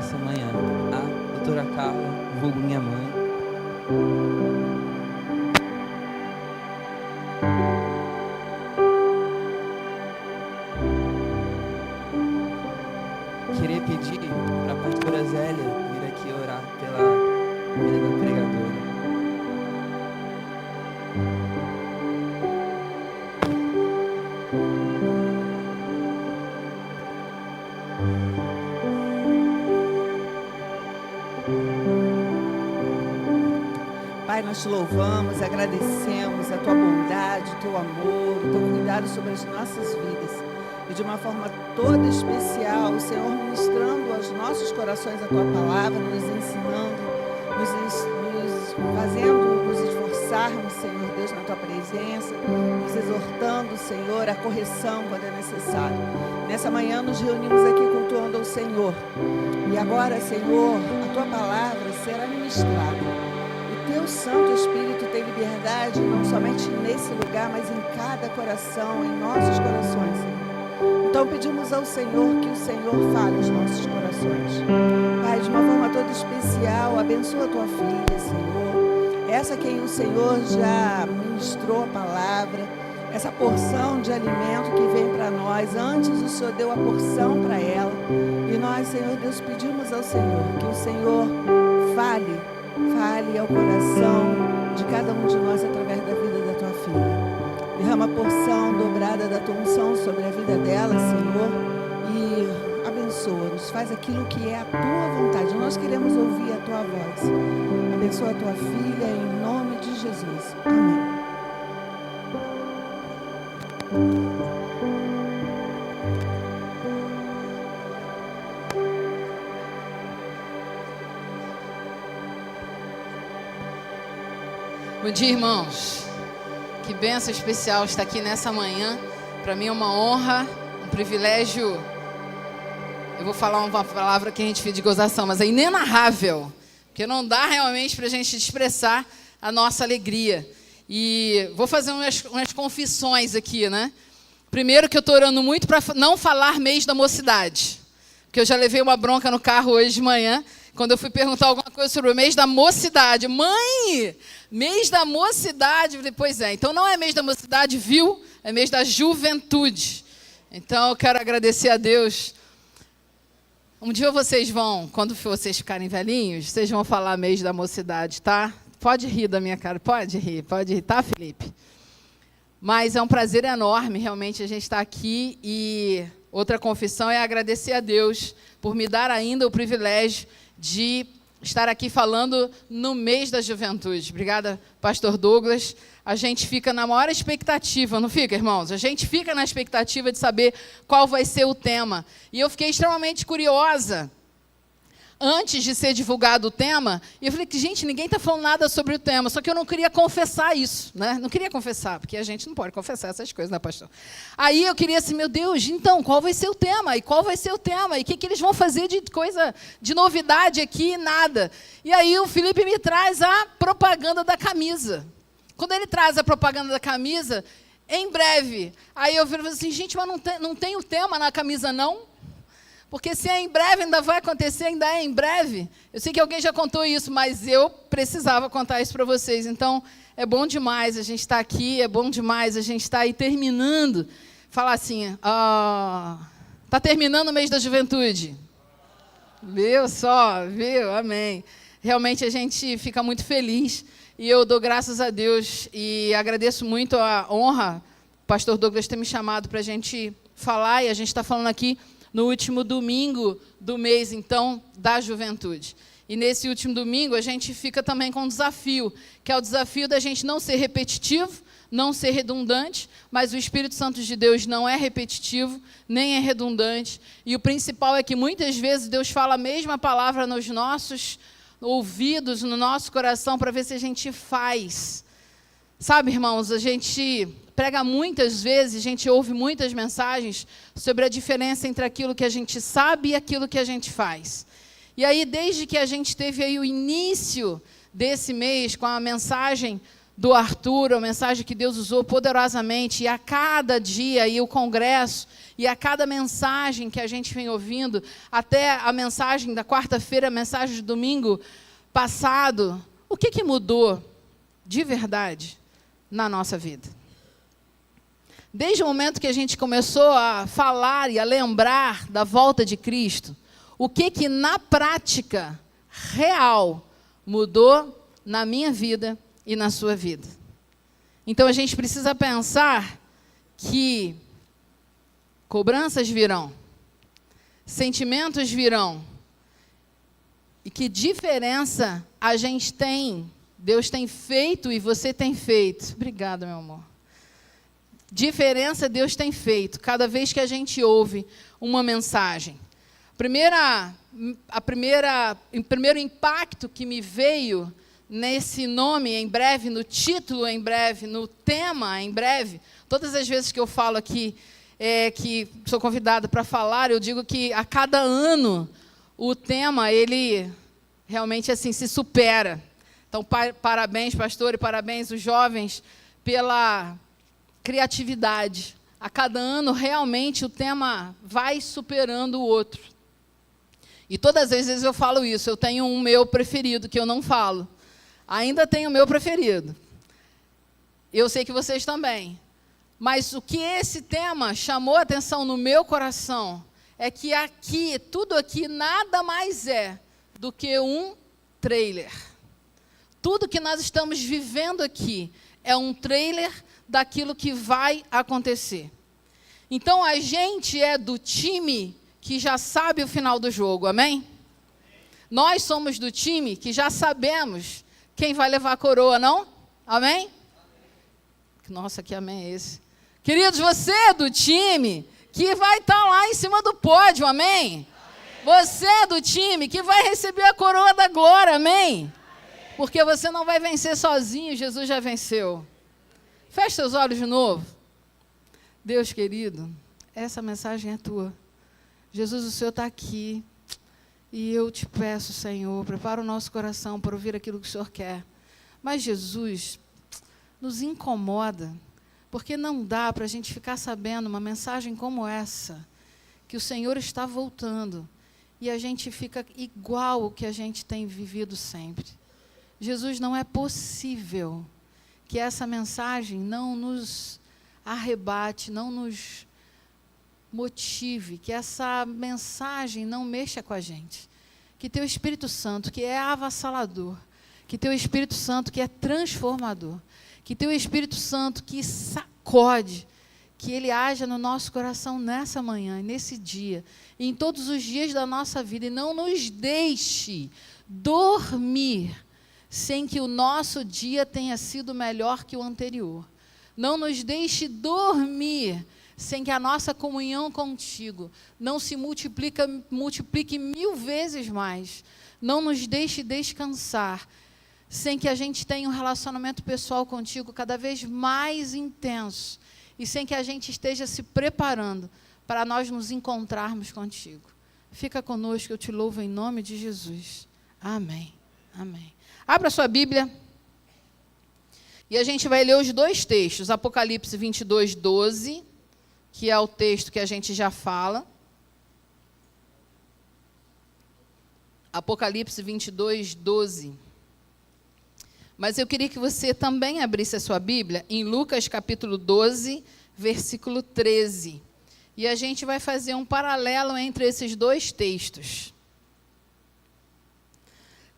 essa manhã, a doutora Carla, vulgo minha mãe. Queria pedir para a pastora Zélia vir aqui orar pela vida da pregadora. Pai, nós te louvamos, agradecemos a tua bondade, o teu amor, o teu cuidado sobre as nossas vidas. E de uma forma toda especial, o Senhor ministrando aos nossos corações a tua palavra, nos ensinando, nos fazendo nos esforçarmos, Senhor Deus, na tua presença, nos exortando, Senhor, a correção quando é necessário. Nessa manhã nos reunimos aqui cultuando ao Senhor. E agora, Senhor, a tua palavra será ministrada. Teu Santo Espírito tem liberdade não somente nesse lugar, mas em cada coração, em nossos corações, Senhor. Então pedimos ao Senhor que o Senhor fale os nossos corações. Pai, de uma forma toda especial, abençoa a tua filha, Senhor. Essa quem o Senhor já ministrou a palavra, essa porção de alimento que vem para nós. Antes o Senhor deu a porção para ela. E nós, Senhor Deus, pedimos ao Senhor que o Senhor fale ao coração de cada um de nós através da vida da tua filha. Derrama a porção dobrada da tua unção sobre a vida dela, Senhor, e abençoa-nos. Faz aquilo que é a tua vontade. Nós queremos ouvir a tua voz. Abençoa a tua filha em nome de Jesus. Amém. Bom dia, irmãos. Que bênção especial estar aqui nessa manhã. Para mim é uma honra, um privilégio. Eu vou falar uma palavra que a gente fica de gozação, mas é inenarrável, porque não dá realmente para a gente expressar a nossa alegria. E vou fazer umas confissões aqui, né? Primeiro que eu estou orando muito para não falar mês da mocidade, porque eu já levei uma bronca no carro hoje de manhã, quando eu fui perguntar alguma coisa sobre o mês da mocidade. Mãe, mês da mocidade. Eu falei, pois é, então não é mês da mocidade, viu? É mês da juventude. Então eu quero agradecer a Deus. Um dia vocês vão, quando vocês ficarem velhinhos, vocês vão falar mês da mocidade, tá? Pode rir da minha cara, pode rir, tá, Felipe? Mas é um prazer enorme, realmente, a gente estar aqui. E outra confissão é agradecer a Deus por me dar ainda o privilégio de estar aqui falando no mês da juventude. Obrigada, pastor Douglas. A gente fica na maior expectativa, não fica, irmãos? A gente fica na expectativa de saber qual vai ser o tema. E eu fiquei extremamente curiosa antes de ser divulgado o tema, e eu falei que, gente, ninguém está falando nada sobre o tema, só que eu não queria confessar isso, né? Não queria confessar, porque a gente não pode confessar essas coisas, né, pastor? Aí eu queria assim, meu Deus, então, qual vai ser o tema? E qual vai ser o tema? E o que eles vão fazer de coisa, de novidade aqui? Nada. E aí o Felipe me traz a propaganda da camisa. Quando ele traz a propaganda da camisa, em breve, aí eu falei assim, gente, mas não tem o tema na camisa, não? Porque se é em breve, ainda vai acontecer, ainda é em breve. Eu sei que alguém já contou isso, mas eu precisava contar isso para vocês. Então, é bom demais a gente estar aqui, é bom demais a gente estar aí terminando. Falar assim, está terminando o mês da juventude. Viu só, viu? Amém. Realmente a gente fica muito feliz e eu dou graças a Deus e agradeço muito a honra, o pastor Douglas ter me chamado para a gente falar, e a gente está falando aqui no último domingo do mês, então, da juventude. E nesse último domingo, a gente fica também com um desafio, que é o desafio da gente não ser repetitivo, não ser redundante, mas o Espírito Santo de Deus não é repetitivo, nem é redundante. E o principal é que, muitas vezes, Deus fala a mesma palavra nos nossos ouvidos, no nosso coração, para ver se a gente faz. Sabe, irmãos, a gente prega muitas vezes, a gente ouve muitas mensagens sobre a diferença entre aquilo que a gente sabe e aquilo que a gente faz. E aí, desde que a gente teve aí o início desse mês com a mensagem do Arthur, a mensagem que Deus usou poderosamente, e a cada dia, e o congresso, e a cada mensagem que a gente vem ouvindo, até a mensagem da quarta-feira, a mensagem de domingo passado, o que mudou de verdade na nossa vida? Desde o momento que a gente começou a falar e a lembrar da volta de Cristo, o que na prática real mudou na minha vida e na sua vida? Então a gente precisa pensar que cobranças virão, sentimentos virão, e que diferença a gente tem, Deus tem feito e você tem feito. Obrigada, meu amor. Diferença Deus tem feito cada vez que a gente ouve uma mensagem. O primeiro impacto que me veio nesse nome, em breve, no título, em breve, no tema, em breve, todas as vezes que eu falo aqui, que sou convidada para falar, eu digo que a cada ano o tema, ele realmente assim se supera. Então, parabéns, pastor, e parabéns os jovens pela criatividade. A cada ano, realmente, o tema vai superando o outro. E todas as vezes eu falo isso, eu tenho um meu preferido, que eu não falo. Ainda tenho o meu preferido. Eu sei que vocês também. Mas o que esse tema chamou a atenção no meu coração é que aqui, tudo aqui, nada mais é do que um trailer. Tudo que nós estamos vivendo aqui é um trailer daquilo que vai acontecer. Então, a gente é do time que já sabe o final do jogo, amém? Nós somos do time que já sabemos quem vai levar a coroa, não? Amém? Nossa, que amém é esse? Queridos, você é do time que vai estar lá em cima do pódio, amém? Você é do time que vai receber a coroa da glória, amém? Porque você não vai vencer sozinho, Jesus já venceu. Feche seus olhos de novo. Deus querido, essa mensagem é tua. Jesus, o Senhor está aqui. E eu te peço, Senhor, prepara o nosso coração para ouvir aquilo que o Senhor quer. Mas Jesus, nos incomoda, porque não dá para a gente ficar sabendo uma mensagem como essa, que o Senhor está voltando, e a gente fica igual ao que a gente tem vivido sempre. Jesus, não é possível que essa mensagem não nos arrebate, não nos motive, que essa mensagem não mexa com a gente. Que teu Espírito Santo, que é avassalador, que teu Espírito Santo, que é transformador, que teu Espírito Santo, que sacode, que ele haja no nosso coração nessa manhã, nesse dia, e em todos os dias da nossa vida, e não nos deixe dormir sem que o nosso dia tenha sido melhor que o anterior. Não nos deixe dormir sem que a nossa comunhão contigo não se multiplique 1000 vezes mais. Não nos deixe descansar sem que a gente tenha um relacionamento pessoal contigo cada vez mais intenso e sem que a gente esteja se preparando para nós nos encontrarmos contigo. Fica conosco, eu te louvo em nome de Jesus. Amém. Amém. Abra sua Bíblia e a gente vai ler os dois textos, Apocalipse 22, 12, que é o texto que a gente já fala. Apocalipse 22, 12. Mas eu queria que você também abrisse a sua Bíblia em Lucas capítulo 12, versículo 13. E a gente vai fazer um paralelo entre esses dois textos.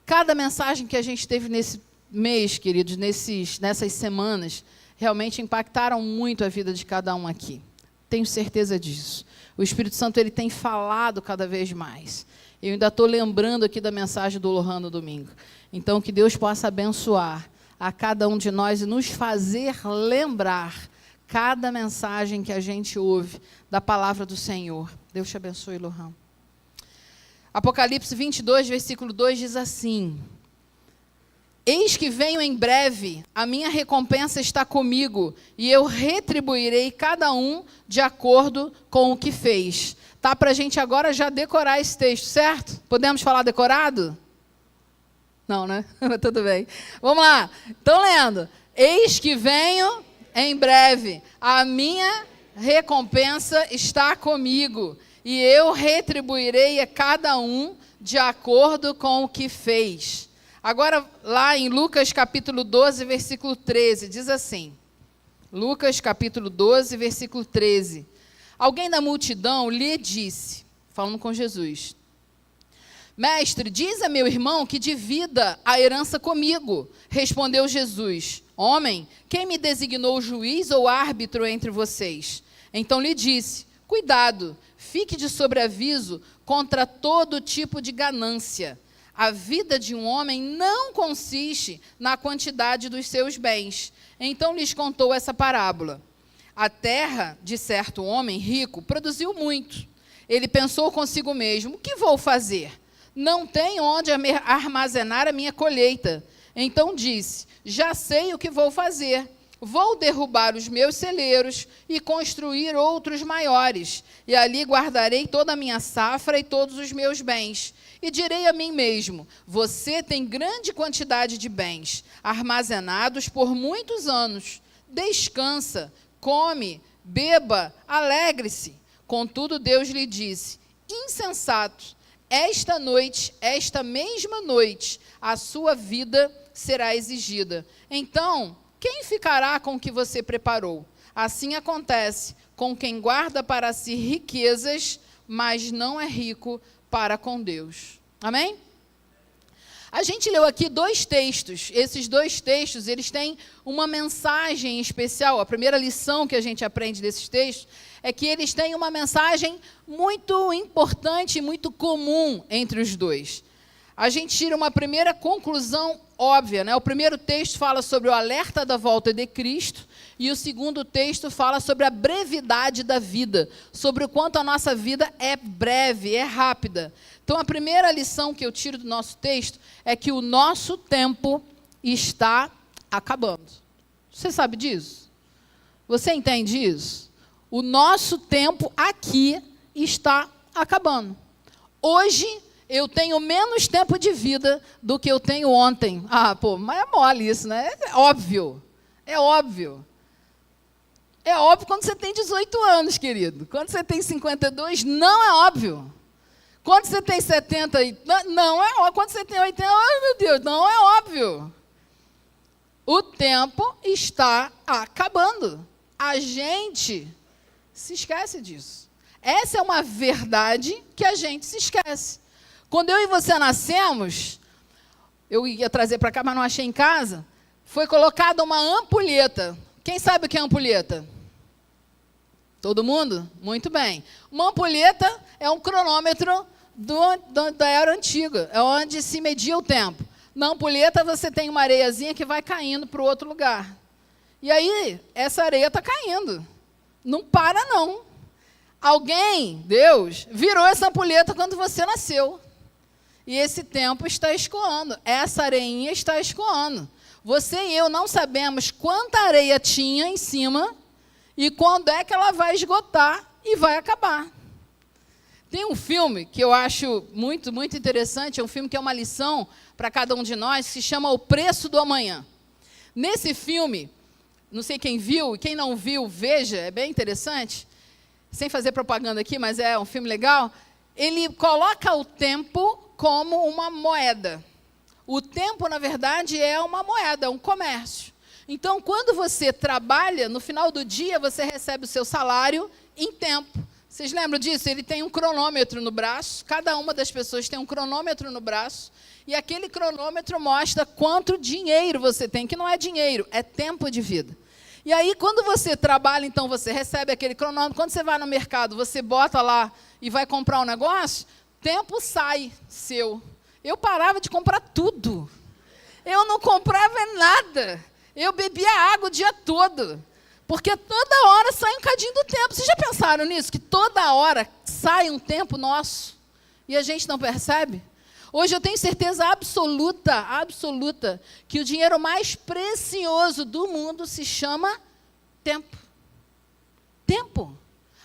Cada mensagem que a gente teve nesse mês, queridos, nessas semanas, realmente impactaram muito a vida de cada um aqui. Tenho certeza disso. O Espírito Santo ele tem falado cada vez mais. Eu ainda estou lembrando aqui da mensagem do Lohan no domingo. Então, que Deus possa abençoar a cada um de nós e nos fazer lembrar cada mensagem que a gente ouve da palavra do Senhor. Deus te abençoe, Lohan. Apocalipse 22, versículo 2 diz assim: Eis que venho em breve, a minha recompensa está comigo, e eu retribuirei cada um de acordo com o que fez. Tá para a gente agora já decorar esse texto, certo? Podemos falar decorado? Não, né? Tudo bem. Vamos lá. Então, lendo. Eis que venho em breve, a minha recompensa está comigo, e eu retribuirei a cada um de acordo com o que fez. Agora, lá em Lucas capítulo 12, versículo 13, diz assim, Lucas capítulo 12, versículo 13. Alguém da multidão lhe disse, falando com Jesus, Mestre, diz a meu irmão que divida a herança comigo. Respondeu Jesus, homem, quem me designou juiz ou árbitro entre vocês? Então lhe disse, cuidado, fique de sobreaviso contra todo tipo de ganância. A vida de um homem não consiste na quantidade dos seus bens. Então lhes contou essa parábola. A terra de certo homem rico produziu muito. Ele pensou consigo mesmo, o que vou fazer? Não tenho onde armazenar a minha colheita. Então disse, já sei o que vou fazer. Vou derrubar os meus celeiros e construir outros maiores. E ali guardarei toda a minha safra e todos os meus bens. E direi a mim mesmo, você tem grande quantidade de bens, armazenados por muitos anos. Descansa, come, beba, alegre-se. Contudo, Deus lhe disse, insensato, esta mesma noite, a sua vida será exigida. Então, quem ficará com o que você preparou? Assim acontece com quem guarda para si riquezas, mas não é rico para com Deus. Amém? A gente leu aqui 2 textos. Esses 2 textos, eles têm uma mensagem especial. A primeira lição que a gente aprende desses textos é que eles têm uma mensagem muito importante e muito comum entre os dois. A gente tira uma primeira conclusão óbvia, né? O primeiro texto fala sobre o alerta da volta de Cristo e o segundo texto fala sobre a brevidade da vida, sobre o quanto a nossa vida é breve, é rápida. Então, a primeira lição que eu tiro do nosso texto é que o nosso tempo está acabando. Você sabe disso? Você entende isso? O nosso tempo aqui está acabando. Hoje, eu tenho menos tempo de vida do que eu tenho ontem. Ah, pô, mas é mole isso, né? É óbvio. É óbvio. É óbvio quando você tem 18 anos, querido. Quando você tem 52, não é óbvio. Quando você tem 70, não é óbvio. Quando você tem 80, ai meu Deus, não é óbvio. O tempo está acabando. A gente se esquece disso. Essa é uma verdade que a gente se esquece. Quando eu e você nascemos, eu ia trazer para cá, mas não achei em casa, foi colocada uma ampulheta. Quem sabe o que é ampulheta? Todo mundo? Muito bem. Uma ampulheta é um cronômetro da era antiga, é onde se media o tempo. Na ampulheta você tem uma areiazinha que vai caindo para o outro lugar. E aí, essa areia está caindo. Não para, não. Alguém, Deus, virou essa ampulheta quando você nasceu. E esse tempo está escoando. Essa areinha está escoando. Você e eu não sabemos quanta areia tinha em cima e quando é que ela vai esgotar e vai acabar. Tem um filme que eu acho muito, muito interessante, é um filme que é uma lição para cada um de nós, que se chama O Preço do Amanhã. Nesse filme, não sei quem viu, e quem não viu, veja, é bem interessante, sem fazer propaganda aqui, mas é um filme legal, ele coloca o tempo como uma moeda. O tempo, na verdade, é uma moeda, um comércio. Então, quando você trabalha, no final do dia, você recebe o seu salário em tempo. Vocês lembram disso? Ele tem um cronômetro no braço, cada uma das pessoas tem um cronômetro no braço, e aquele cronômetro mostra quanto dinheiro você tem, que não é dinheiro, é tempo de vida. E aí, quando você trabalha, então, você recebe aquele cronômetro, quando você vai no mercado, você bota lá e vai comprar um negócio, tempo sai seu. Eu parava de comprar tudo. Eu não comprava nada. Eu bebia água o dia todo. Porque toda hora sai um cadinho do tempo. Vocês já pensaram nisso? Que toda hora sai um tempo nosso e a gente não percebe? Hoje eu tenho certeza absoluta, absoluta, que o dinheiro mais precioso do mundo se chama tempo. Tempo.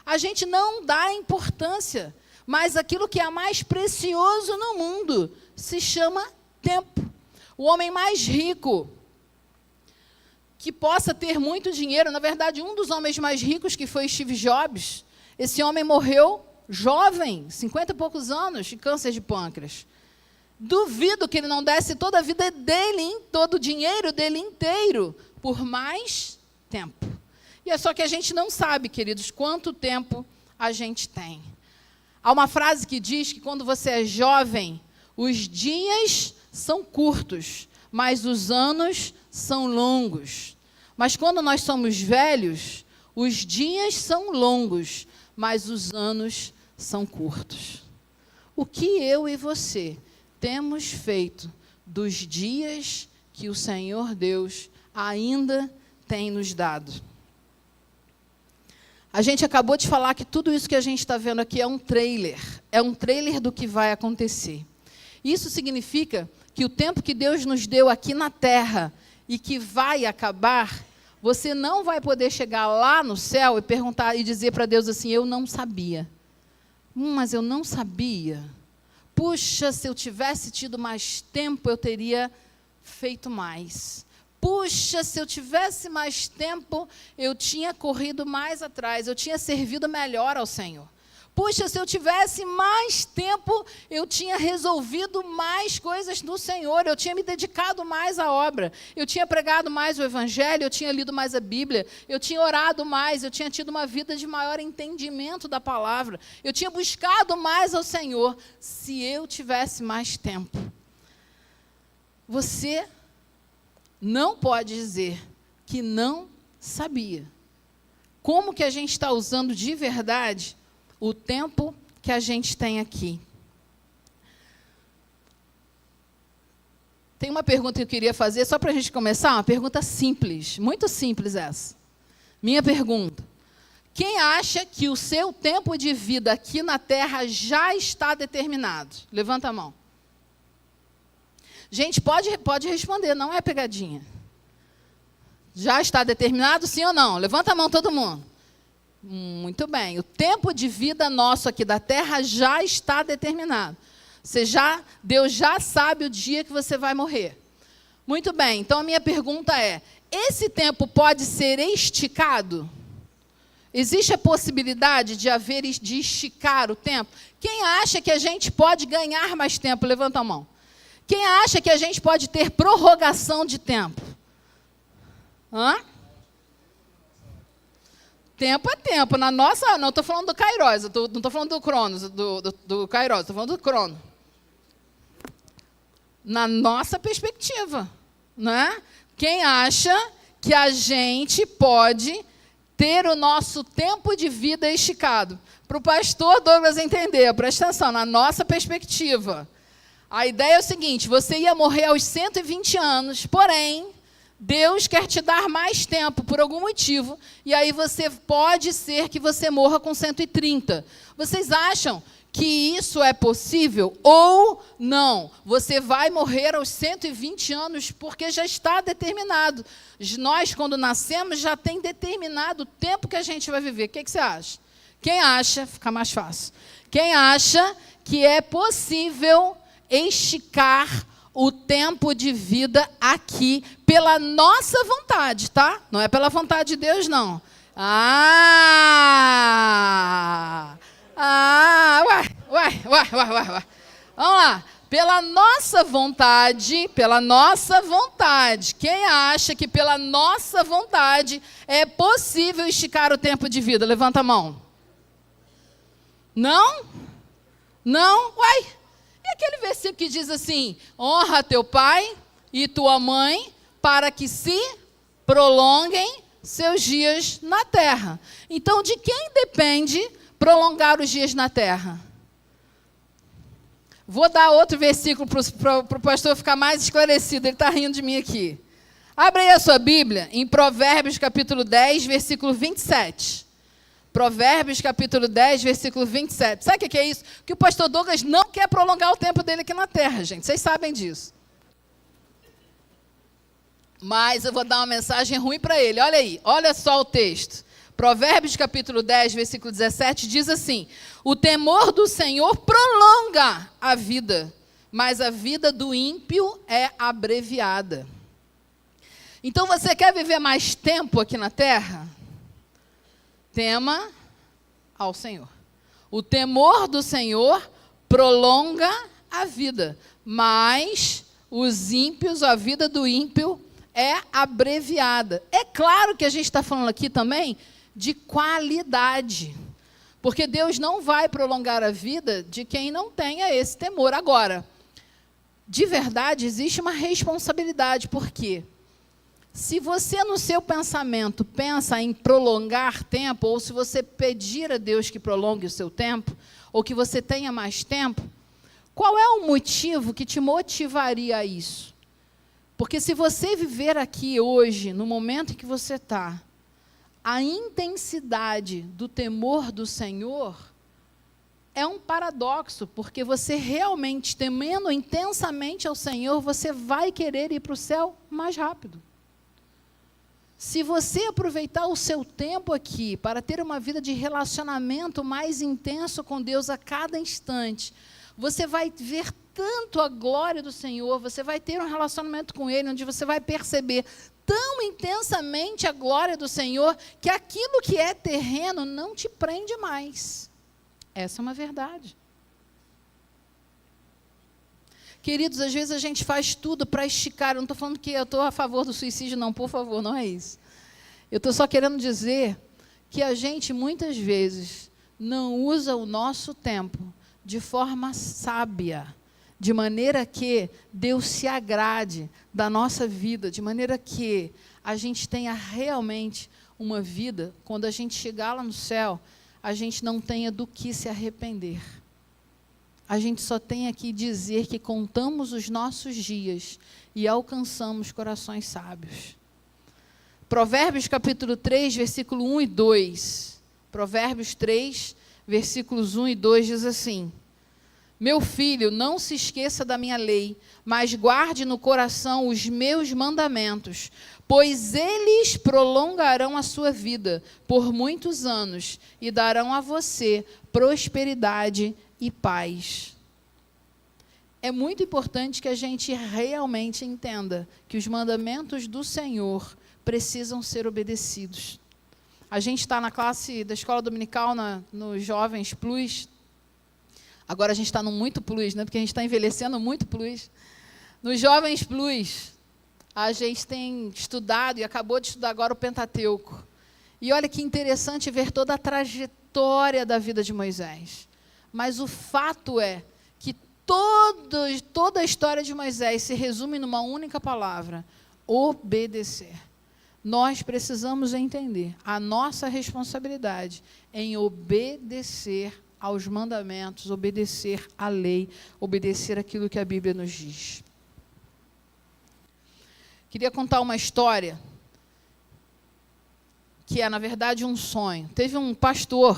A gente não dá importância, mas aquilo que é mais precioso no mundo se chama tempo. O homem mais rico que possa ter muito dinheiro. Na verdade, um dos homens mais ricos, que foi Steve Jobs, esse homem morreu jovem, 50 e poucos anos, de câncer de pâncreas. Duvido que ele não desse toda a vida dele, todo o dinheiro dele inteiro, por mais tempo. E é só que a gente não sabe, queridos, quanto tempo a gente tem. Há uma frase que diz que quando você é jovem, os dias são curtos, mas os anos são longos. Mas quando nós somos velhos, os dias são longos, mas os anos são curtos. O que eu e você temos feito dos dias que o Senhor Deus ainda tem nos dado? A gente acabou de falar que tudo isso que a gente está vendo aqui é um trailer do que vai acontecer. Isso significa que o tempo que Deus nos deu aqui na terra e que vai acabar, você não vai poder chegar lá no céu e perguntar e dizer para Deus assim: eu não sabia. Mas eu não sabia. Puxa, se eu tivesse tido mais tempo, eu teria feito mais. Puxa, se eu tivesse mais tempo, eu tinha corrido mais atrás, eu tinha servido melhor ao Senhor. Puxa, se eu tivesse mais tempo, eu tinha resolvido mais coisas no Senhor, eu tinha me dedicado mais à obra, eu tinha pregado mais o Evangelho, eu tinha lido mais a Bíblia, eu tinha orado mais, eu tinha tido uma vida de maior entendimento da palavra, eu tinha buscado mais ao Senhor, se eu tivesse mais tempo. Você não pode dizer que não sabia. Como que a gente está usando de verdade o tempo que a gente tem aqui? Tem uma pergunta que eu queria fazer, só para a gente começar, uma pergunta simples, muito simples essa. Minha pergunta: quem acha que o seu tempo de vida aqui na Terra já está determinado? Levanta a mão. Gente, pode responder, não é pegadinha. Já está determinado, sim ou não? Levanta a mão todo mundo. Muito bem. O tempo de vida nosso aqui da Terra já está determinado. Deus já sabe o dia que você vai morrer. Muito bem. Então, a minha pergunta é: esse tempo pode ser esticado? Existe a possibilidade de esticar o tempo? Quem acha que a gente pode ganhar mais tempo? Levanta a mão. Quem acha que a gente pode ter prorrogação de tempo? Tempo é tempo. Na nossa, não estou falando do Kairos, não estou falando do Cronos, do Kairos, estou falando do Crono. Na nossa perspectiva, né? Quem acha que a gente pode ter o nosso tempo de vida esticado? Para o pastor Douglas entender, presta atenção, na nossa perspectiva. A ideia é o seguinte: você ia morrer aos 120 anos, porém, Deus quer te dar mais tempo por algum motivo, e aí pode ser que você morra com 130. Vocês acham que isso é possível ou não? Você vai morrer aos 120 anos porque já está determinado. Nós, quando nascemos, já tem determinado o tempo que a gente vai viver. O que você acha? Quem acha, fica mais fácil, quem acha que é possível esticar o tempo de vida aqui pela nossa vontade, tá? Não é pela vontade de Deus, não. Ué. Vamos lá. Pela nossa vontade, quem acha que pela nossa vontade é possível esticar o tempo de vida? Levanta a mão. Não? Não? Uai. E aquele versículo que diz assim: honra teu pai e tua mãe para que se prolonguem seus dias na terra. Então, de quem depende prolongar os dias na terra? Vou dar outro versículo para o pastor ficar mais esclarecido. Ele está rindo de mim aqui. Abre aí a sua Bíblia em Provérbios capítulo 10, versículo 27. Provérbios capítulo 10, versículo 27. Sabe o que é isso? Que o pastor Douglas não quer prolongar o tempo dele aqui na terra, gente. Vocês sabem disso. Mas eu vou dar uma mensagem ruim para ele. Olha aí, olha só o texto. Provérbios capítulo 10, versículo 17, diz assim: o temor do Senhor prolonga a vida, mas a vida do ímpio é abreviada. Então você quer viver mais tempo aqui na terra? Tema ao Senhor. O temor do Senhor prolonga a vida, mas os ímpios, a vida do ímpio é abreviada. É claro que a gente está falando aqui também de qualidade, porque Deus não vai prolongar a vida de quem não tenha esse temor. Agora, de verdade, existe uma responsabilidade, por quê? Se você no seu pensamento pensa em prolongar tempo, ou se você pedir a Deus que prolongue o seu tempo, ou que você tenha mais tempo, qual é o motivo que te motivaria a isso? Porque se você viver aqui hoje, no momento em que você está, a intensidade do temor do Senhor é um paradoxo, porque você realmente, temendo intensamente ao Senhor, você vai querer ir para o céu mais rápido. Se você aproveitar o seu tempo aqui para ter uma vida de relacionamento mais intenso com Deus a cada instante, você vai ver tanto a glória do Senhor, você vai ter um relacionamento com Ele, onde você vai perceber tão intensamente a glória do Senhor, que aquilo que é terreno não te prende mais. Essa é uma verdade. Queridos, às vezes a gente faz tudo para esticar. Eu não estou falando que eu estou a favor do suicídio, não, por favor, não é isso. Eu estou só querendo dizer que a gente, muitas vezes, não usa o nosso tempo de forma sábia, de maneira que Deus se agrade da nossa vida, de maneira que a gente tenha realmente uma vida, quando a gente chegar lá no céu, a gente não tenha do que se arrepender. A gente só tem aqui dizer que contamos os nossos dias e alcançamos corações sábios. Provérbios capítulo 3, versículo 1 e 2. Provérbios 3, versículos 1 e 2 diz assim: Meu filho, não se esqueça da minha lei, mas guarde no coração os meus mandamentos, pois eles prolongarão a sua vida por muitos anos e darão a você prosperidade e paz. É muito importante que a gente realmente entenda que os mandamentos do Senhor precisam ser obedecidos. A gente está na classe da escola dominical, nos Jovens Plus. Agora a gente está no muito Plus, né? Porque a gente está envelhecendo muito Plus. Nos Jovens Plus, a gente tem estudado e acabou de estudar agora o Pentateuco. E olha que interessante ver toda a trajetória da vida de Moisés. Mas o fato é que toda a história de Moisés se resume numa única palavra: obedecer. Nós precisamos entender a nossa responsabilidade em obedecer aos mandamentos, obedecer à lei, obedecer aquilo que a Bíblia nos diz. Queria contar uma história que é, na verdade, um sonho. Teve um pastor.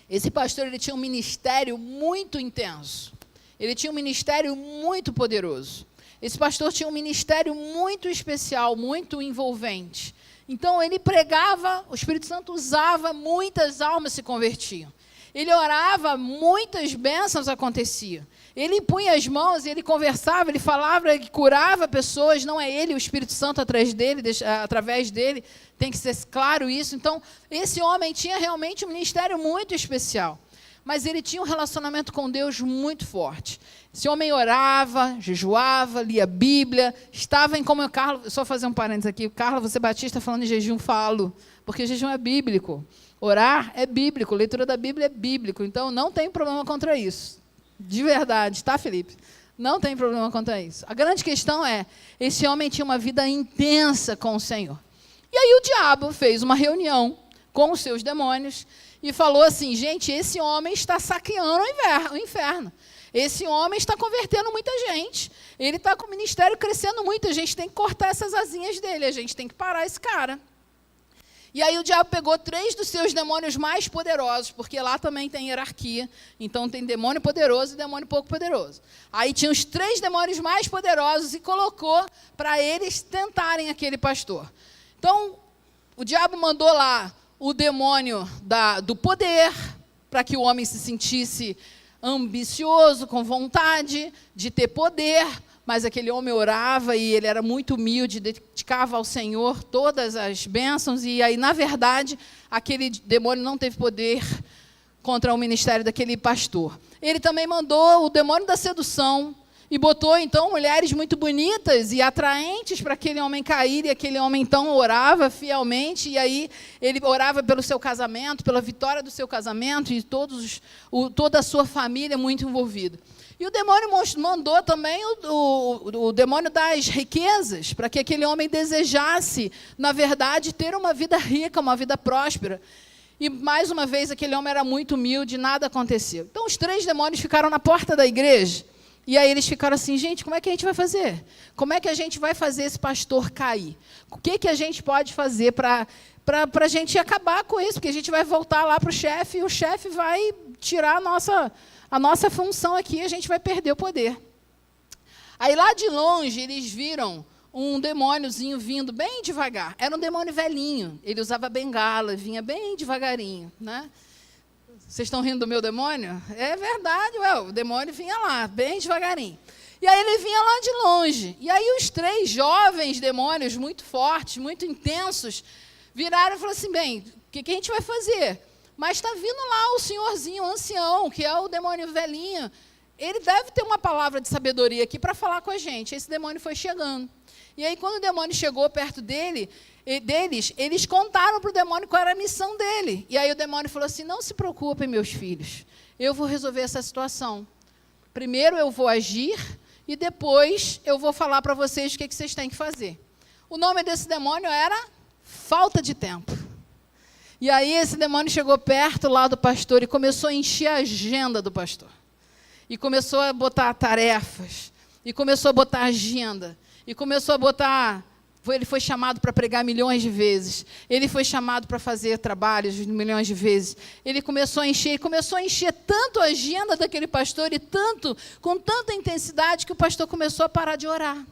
Esse pastor, ele tinha um ministério muito intenso. Ele tinha um ministério muito poderoso. Esse pastor tinha um ministério muito especial, muito envolvente. Então, ele pregava, o Espírito Santo usava, muitas almas se convertiam. Ele orava, muitas bênçãos aconteciam. Ele impunha as mãos, ele conversava, ele falava, ele curava pessoas. Não é ele, o Espírito Santo através dele, tem que ser claro isso. Então, esse homem tinha realmente um ministério muito especial. Mas ele tinha um relacionamento com Deus muito forte. Esse homem orava, jejuava, lia a Bíblia, estava em comunhão. Carlos, só fazer um parênteses aqui, Carlos, você Batista falando em jejum, falo, porque jejum é bíblico. Orar é bíblico, leitura da Bíblia é bíblico, então não tem problema contra isso. De verdade, tá, Felipe? Não tem problema contra isso. A grande questão é, esse homem tinha uma vida intensa com o Senhor. E aí o diabo fez uma reunião com os seus demônios e falou assim: gente, esse homem está saqueando o inferno. Esse homem está convertendo muita gente. Ele está com o ministério crescendo muito. A gente tem que cortar essas asinhas dele. A gente tem que parar esse cara. E aí o diabo pegou 3 dos seus demônios mais poderosos, porque lá também tem hierarquia. Então tem demônio poderoso e demônio pouco poderoso. Aí tinha os 3 demônios mais poderosos e colocou para eles tentarem aquele pastor. Então o diabo mandou lá o demônio do poder, para que o homem se sentisse ambicioso, com vontade de ter poder. mas aquele homem orava e ele era muito humilde, dedicava ao Senhor todas as bênçãos, e aí, na verdade, aquele demônio não teve poder contra o ministério daquele pastor. Ele também mandou o demônio da sedução e botou, então, mulheres muito bonitas e atraentes para aquele homem cair, e aquele homem, então, orava fielmente, e aí ele orava pelo seu casamento, pela vitória do seu casamento, e toda a sua família muito envolvida. E o demônio mandou também o demônio das riquezas, para que aquele homem desejasse, na verdade, ter uma vida rica, uma vida próspera. E, mais uma vez, aquele homem era muito humilde, nada aconteceu. Então, os 3 demônios ficaram na porta da igreja. E aí eles ficaram assim, gente, como é que a gente vai fazer? Como é que a gente vai fazer esse pastor cair? O que a gente pode fazer para a gente acabar com isso? Porque a gente vai voltar lá para o chefe, e o chefe vai tirar a nossa função aqui, a gente vai perder o poder. Aí, lá de longe, eles viram um demôniozinho vindo bem devagar. Era um demônio velhinho, ele usava bengala, vinha bem devagarinho, né? Vocês estão rindo do meu demônio? É verdade, o demônio vinha lá, bem devagarinho. E aí ele vinha lá de longe. E aí os 3 jovens demônios, muito fortes, muito intensos, viraram e falaram assim, bem, o que a gente vai fazer? Mas está vindo lá o senhorzinho, o ancião, que é o demônio velhinho. Ele deve ter uma palavra de sabedoria aqui para falar com a gente. Esse demônio foi chegando. E aí, quando o demônio chegou perto deles, eles contaram para o demônio qual era a missão dele. E aí o demônio falou assim, não se preocupem, meus filhos, eu vou resolver essa situação. Primeiro eu vou agir e depois eu vou falar para vocês o que vocês têm que fazer. O nome desse demônio era falta de tempo. E aí esse demônio chegou perto lá do pastor e começou a encher a agenda do pastor. E começou a botar tarefas, e começou a botar agenda, e começou a botar... Ele foi chamado para pregar milhões de vezes. Ele foi chamado para fazer trabalhos milhões de vezes. Ele começou a encher tanto a agenda daquele pastor, e com tanta intensidade, que o pastor começou a parar de orar.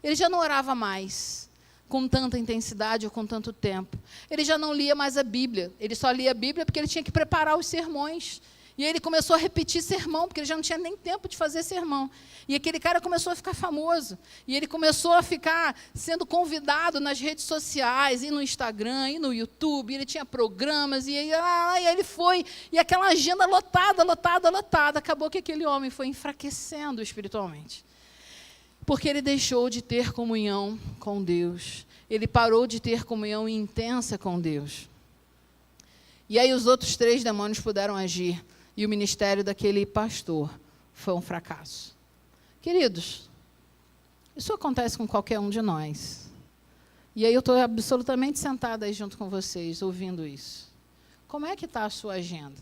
Ele já não orava mais com tanta intensidade ou com tanto tempo. Ele já não lia mais a Bíblia. Ele só lia a Bíblia porque ele tinha que preparar os sermões. E ele começou a repetir sermão, porque ele já não tinha nem tempo de fazer sermão. E aquele cara começou a ficar famoso. E ele começou a ficar sendo convidado nas redes sociais, e no Instagram, e no YouTube. E ele tinha programas, e aí ele foi. E aquela agenda lotada. Acabou que aquele homem foi enfraquecendo espiritualmente. Porque ele deixou de ter comunhão com Deus. Ele parou de ter comunhão intensa com Deus. E aí os outros 3 demônios puderam agir. E o ministério daquele pastor foi um fracasso. Queridos, isso acontece com qualquer um de nós. E aí eu estou absolutamente sentada aí junto com vocês, ouvindo isso. Como é que está a sua agenda?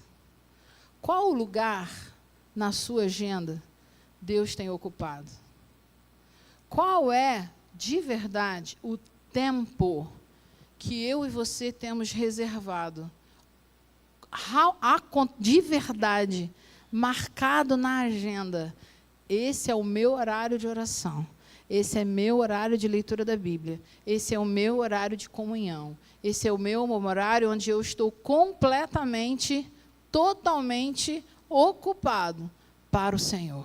Qual o lugar na sua agenda Deus tem ocupado? Qual é, de verdade, o tempo que eu e você temos reservado, de verdade, marcado na agenda? Esse é o meu horário de oração. Esse é meu horário de leitura da Bíblia. Esse é o meu horário de comunhão. Esse é o meu horário onde eu estou completamente, totalmente ocupado para o Senhor.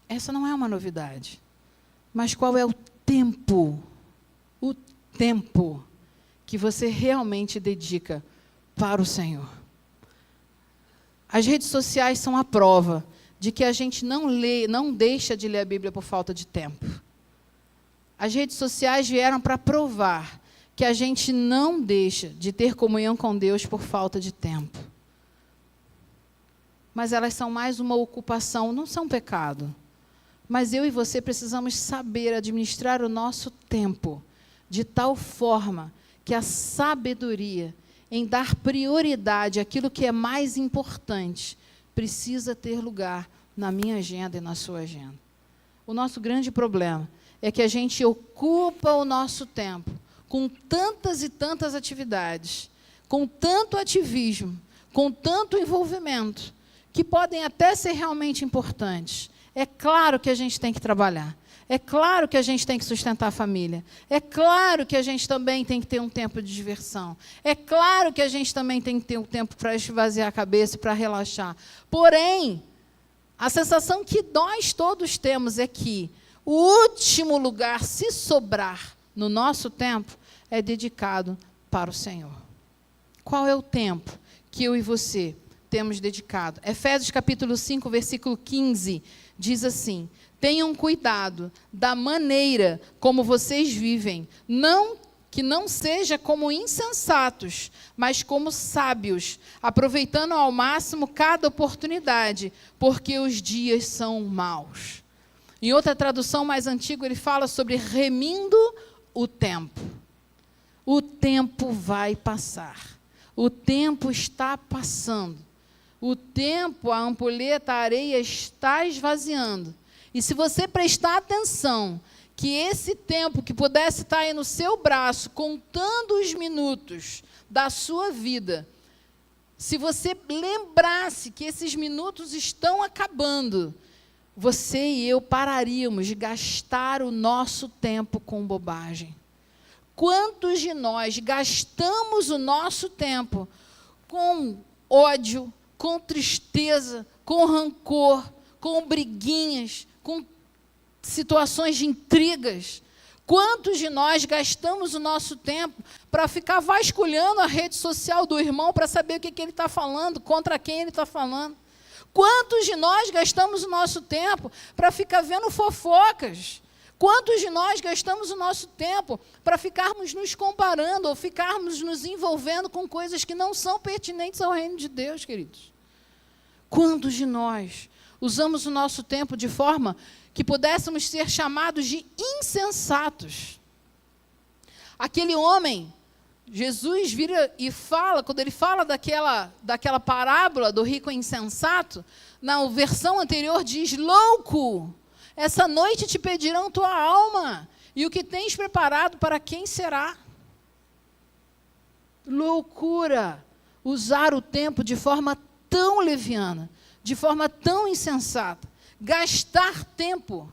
Essa não é uma novidade. Mas qual é o tempo? O tempo que você realmente dedica para o Senhor. As redes sociais são a prova de que a gente não deixa de ler a Bíblia por falta de tempo. As redes sociais vieram para provar que a gente não deixa de ter comunhão com Deus por falta de tempo. Mas elas são mais uma ocupação, não são pecado. Mas eu e você precisamos saber administrar o nosso tempo de tal forma que a sabedoria em dar prioridade àquilo que é mais importante precisa ter lugar na minha agenda e na sua agenda. O nosso grande problema é que a gente ocupa o nosso tempo com tantas e tantas atividades, com tanto ativismo, com tanto envolvimento, que podem até ser realmente importantes. É claro que a gente tem que trabalhar. É claro que a gente tem que sustentar a família. É claro que a gente também tem que ter um tempo de diversão. É claro que a gente também tem que ter um tempo para esvaziar a cabeça e para relaxar. Porém, A sensação que nós todos temos é que o último lugar, se sobrar no nosso tempo, é dedicado para o Senhor. Qual é o tempo que eu e você temos dedicado? Efésios capítulo 5, versículo 15, diz assim: tenham cuidado da maneira como vocês vivem, que não seja como insensatos, mas como sábios, aproveitando ao máximo cada oportunidade, porque os dias são maus. Em outra tradução mais antiga, ele fala sobre remindo o tempo. O tempo vai passar. O tempo está passando. O tempo, a ampulheta, a areia está esvaziando. E se você prestar atenção, que esse tempo que pudesse estar aí no seu braço, contando os minutos da sua vida, se você lembrasse que esses minutos estão acabando, você e eu pararíamos de gastar o nosso tempo com bobagem. Quantos de nós gastamos o nosso tempo com ódio, com tristeza, com rancor, com briguinhas, com situações de intrigas? Quantos de nós gastamos o nosso tempo para ficar vasculhando a rede social do irmão para saber o que ele está falando, contra quem ele está falando? Quantos de nós gastamos o nosso tempo para ficar vendo fofocas? Quantos de nós gastamos o nosso tempo para ficarmos nos comparando ou ficarmos nos envolvendo com coisas que não são pertinentes ao reino de Deus, queridos? Quantos de nós usamos o nosso tempo de forma que pudéssemos ser chamados de insensatos? Aquele homem, Jesus vira e fala, quando ele fala daquela parábola do rico insensato, na versão anterior diz: louco, essa noite te pedirão tua alma, e o que tens preparado para quem será? Loucura, usar o tempo de forma tão leviana, de forma tão insensata, gastar tempo.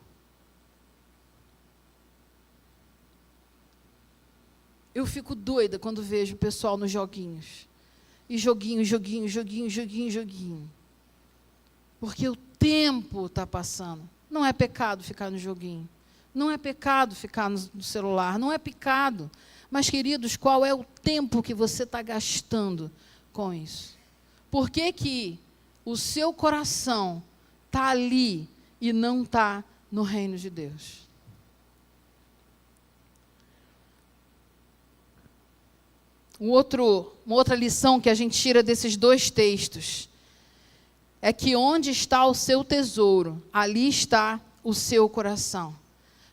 Eu fico doida quando vejo o pessoal nos joguinhos. E joguinho. Porque o tempo está passando. Não é pecado ficar no joguinho. Não é pecado ficar no celular. Não é pecado. Mas, queridos, qual é o tempo que você está gastando com isso? Por que o seu coração está ali e não está no reino de Deus? Uma outra lição que a gente tira desses dois textos é que onde está o seu tesouro, ali está o seu coração.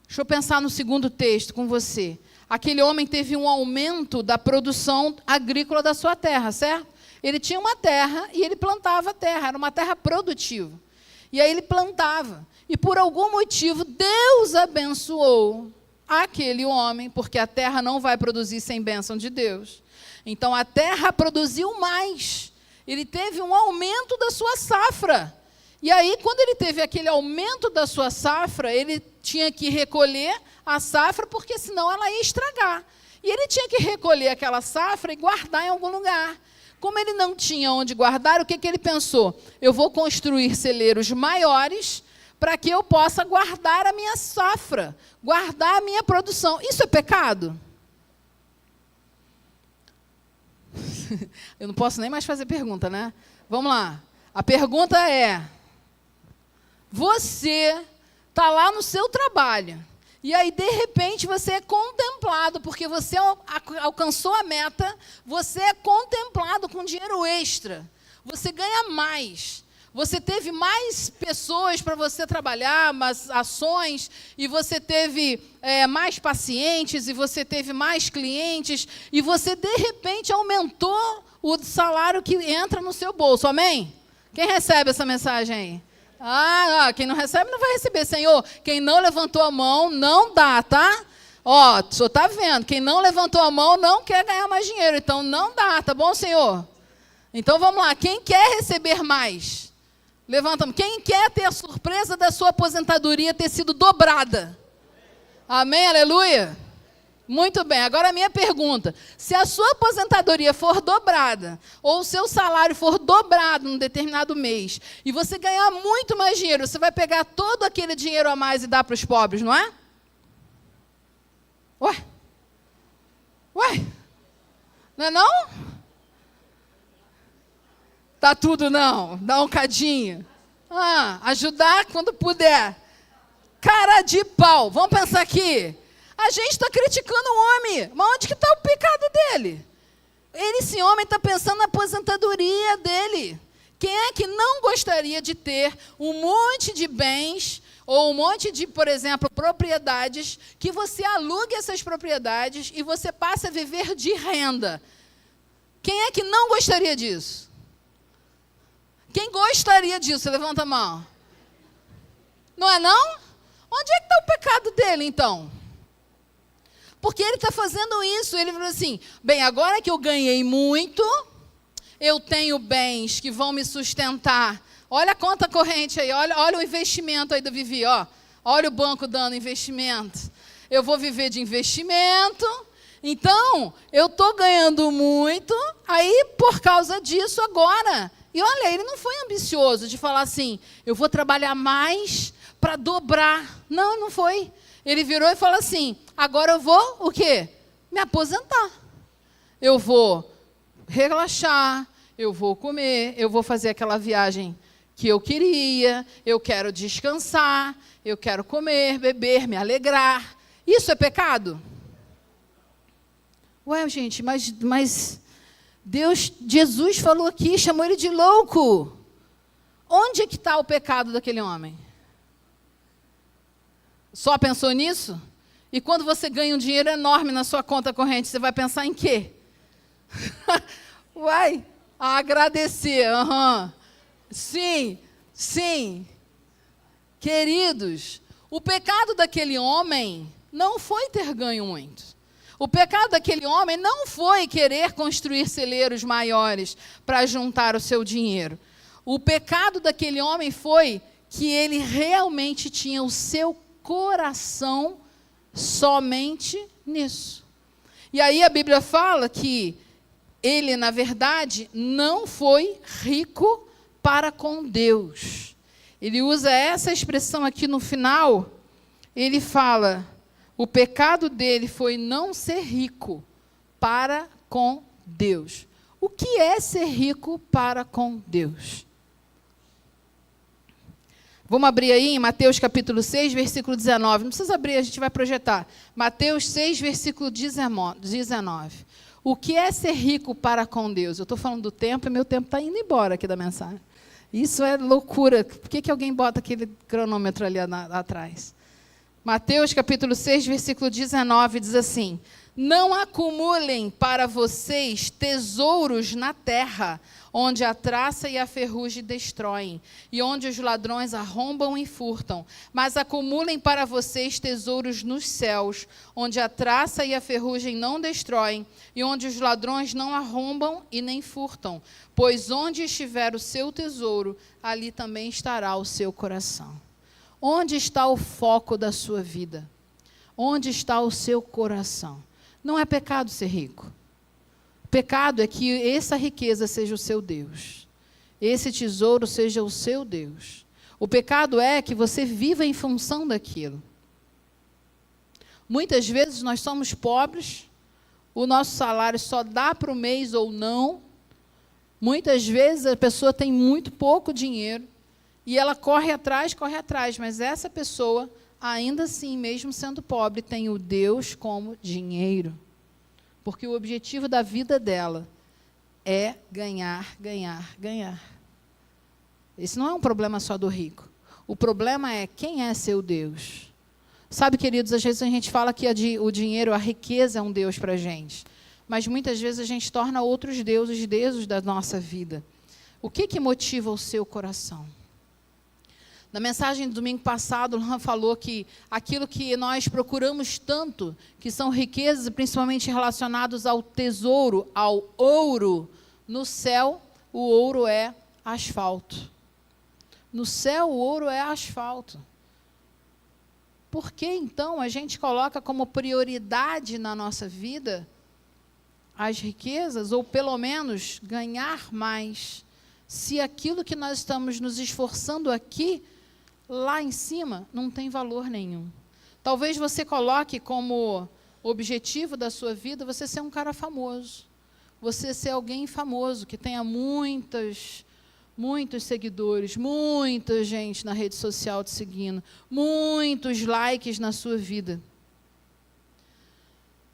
Deixa eu pensar no segundo texto com você. Aquele homem teve um aumento da produção agrícola da sua terra, certo? Ele tinha uma terra e ele plantava a terra, era uma terra produtiva. E aí ele plantava. E por algum motivo, Deus abençoou aquele homem, porque a terra não vai produzir sem bênção de Deus. Então, a terra produziu mais. Ele teve um aumento da sua safra. E aí, quando ele teve aquele aumento da sua safra, ele tinha que recolher a safra, porque senão ela ia estragar. E ele tinha que recolher aquela safra e guardar em algum lugar. Como ele não tinha onde guardar, o que ele pensou? Eu vou construir celeiros maiores para que eu possa guardar a minha safra, guardar a minha produção. Isso é pecado? Eu não posso nem mais fazer pergunta, né? Vamos lá. A pergunta é: você está lá no seu trabalho, e aí, de repente, você é contemplado, porque você alcançou a meta, você é contemplado com dinheiro extra, você ganha mais. Você teve mais pessoas para você trabalhar, mais ações, e você teve mais pacientes, e você teve mais clientes, e você, de repente, aumentou o salário que entra no seu bolso. Amém? Quem recebe essa mensagem aí? Quem não recebe não vai receber, Senhor. Quem não levantou a mão, não dá, tá? Ó, o senhor está vendo, quem não levantou a mão não quer ganhar mais dinheiro, então não dá, tá bom, Senhor? Então vamos lá, quem quer receber mais? Levanta a mão. Quem quer ter a surpresa da sua aposentadoria ter sido dobrada? Amém, aleluia? Muito bem, agora a minha pergunta. Se a sua aposentadoria for dobrada, ou o seu salário for dobrado num determinado mês, e você ganhar muito mais dinheiro, você vai pegar todo aquele dinheiro a mais e dar para os pobres, não é? Ué? Não é não? Tá tudo não, dá um cadinho. Ajudar quando puder. Cara de pau, vamos pensar aqui. A gente está criticando o homem, mas onde que está o pecado dele? Esse homem está pensando na aposentadoria dele. Quem é que não gostaria de ter um monte de bens, ou um monte de, por exemplo, propriedades, que você alugue essas propriedades e você passe a viver de renda? Quem é que não gostaria disso? Quem gostaria disso? Levanta a mão. Não é não? Onde é que está o pecado dele, então? Porque ele está fazendo isso. Ele falou assim, bem, agora que eu ganhei muito, eu tenho bens que vão me sustentar. Olha a conta corrente aí, olha o investimento aí da Vivi, ó. Olha o banco dando investimento. Eu vou viver de investimento, então eu estou ganhando muito, aí por causa disso agora. E olha, ele não foi ambicioso de falar assim, eu vou trabalhar mais para dobrar. Não, não foi. Ele virou e falou assim, agora eu vou o quê? Me aposentar. Eu vou relaxar, eu vou comer, eu vou fazer aquela viagem que eu queria, eu quero descansar, eu quero comer, beber, me alegrar. Isso é pecado? Ué, gente, mas Jesus falou aqui, chamou ele de louco. Onde é que está o pecado daquele homem? Só pensou nisso? E quando você ganha um dinheiro enorme na sua conta corrente, você vai pensar em quê? Uai, agradecer. Sim. Queridos, o pecado daquele homem não foi ter ganho muito. O pecado daquele homem não foi querer construir celeiros maiores para juntar o seu dinheiro. O pecado daquele homem foi que ele realmente tinha o seu coração somente nisso. E aí a Bíblia fala que ele, na verdade, não foi rico para com Deus. Ele usa essa expressão aqui no final, ele fala, o pecado dele foi não ser rico para com Deus. O que é ser rico para com Deus? Vamos abrir aí em Mateus capítulo 6, versículo 19. Não precisa abrir, a gente vai projetar. Mateus 6, versículo 19. O que é ser rico para com Deus? Eu estou falando do tempo e meu tempo está indo embora aqui da mensagem. Isso é loucura. Por que alguém bota aquele cronômetro ali atrás? Mateus capítulo 6, versículo 19 diz assim, não acumulem para vocês tesouros na terra, onde a traça e a ferrugem destroem, e onde os ladrões arrombam e furtam. Mas acumulem para vocês tesouros nos céus, onde a traça e a ferrugem não destroem, e onde os ladrões não arrombam e nem furtam. Pois onde estiver o seu tesouro, ali também estará o seu coração. Onde está o foco da sua vida? Onde está o seu coração? Não é pecado ser rico. Pecado é que essa riqueza seja o seu Deus. Esse tesouro seja o seu Deus. O pecado é que você viva em função daquilo. Muitas vezes nós somos pobres, o nosso salário só dá para o mês ou não. Muitas vezes a pessoa tem muito pouco dinheiro e ela corre atrás, mas essa pessoa, ainda assim, mesmo sendo pobre, tem o Deus como dinheiro. Porque o objetivo da vida dela é ganhar. Esse não é um problema só do rico. O problema é quem é seu Deus. Sabe, queridos, às vezes a gente fala que o dinheiro, a riqueza é um Deus para a gente. Mas muitas vezes a gente torna outros deuses da nossa vida. O que motiva o seu coração? Na mensagem do domingo passado, o Luan falou que aquilo que nós procuramos tanto, que são riquezas, principalmente relacionadas ao tesouro, ao ouro, no céu, o ouro é asfalto. No céu, o ouro é asfalto. por que então a gente coloca como prioridade na nossa vida as riquezas, ou pelo menos ganhar mais, se aquilo que nós estamos nos esforçando aqui, lá em cima, não tem valor nenhum? Talvez você coloque como objetivo da sua vida você ser um cara famoso, você ser alguém famoso, que tenha muitos seguidores, muita gente na rede social te seguindo, muitos likes na sua vida.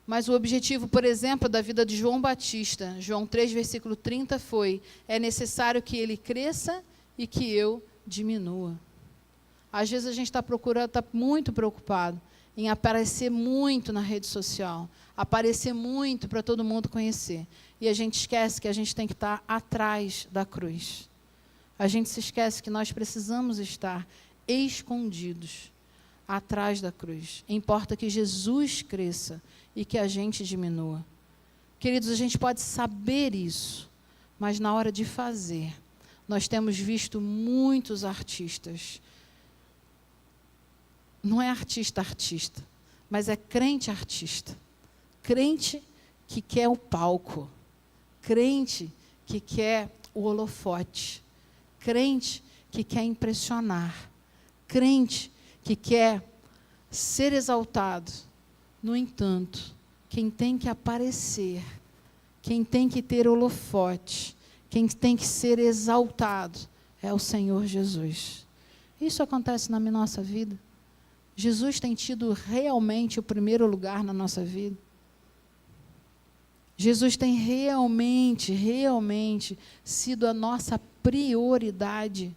Mas o objetivo, por exemplo, da vida de João Batista, João 3, versículo 30 foi: é necessário que ele cresça e que eu diminua. Às vezes a gente está muito preocupado em aparecer muito na rede social, aparecer muito para todo mundo conhecer. E a gente esquece que a gente tem que estar atrás da cruz. A gente se esquece que nós precisamos estar escondidos atrás da cruz. Importa que Jesus cresça e que a gente diminua. Queridos, a gente pode saber isso, mas na hora de fazer, nós temos visto muitos artistas. Não é artista, mas é crente artista. Crente que quer o palco. Crente que quer o holofote. Crente que quer impressionar. Crente que quer ser exaltado. No entanto, quem tem que aparecer, quem tem que ter holofote, quem tem que ser exaltado é o Senhor Jesus. Isso acontece na nossa vida. Jesus tem tido realmente o primeiro lugar na nossa vida. Jesus tem realmente sido a nossa prioridade.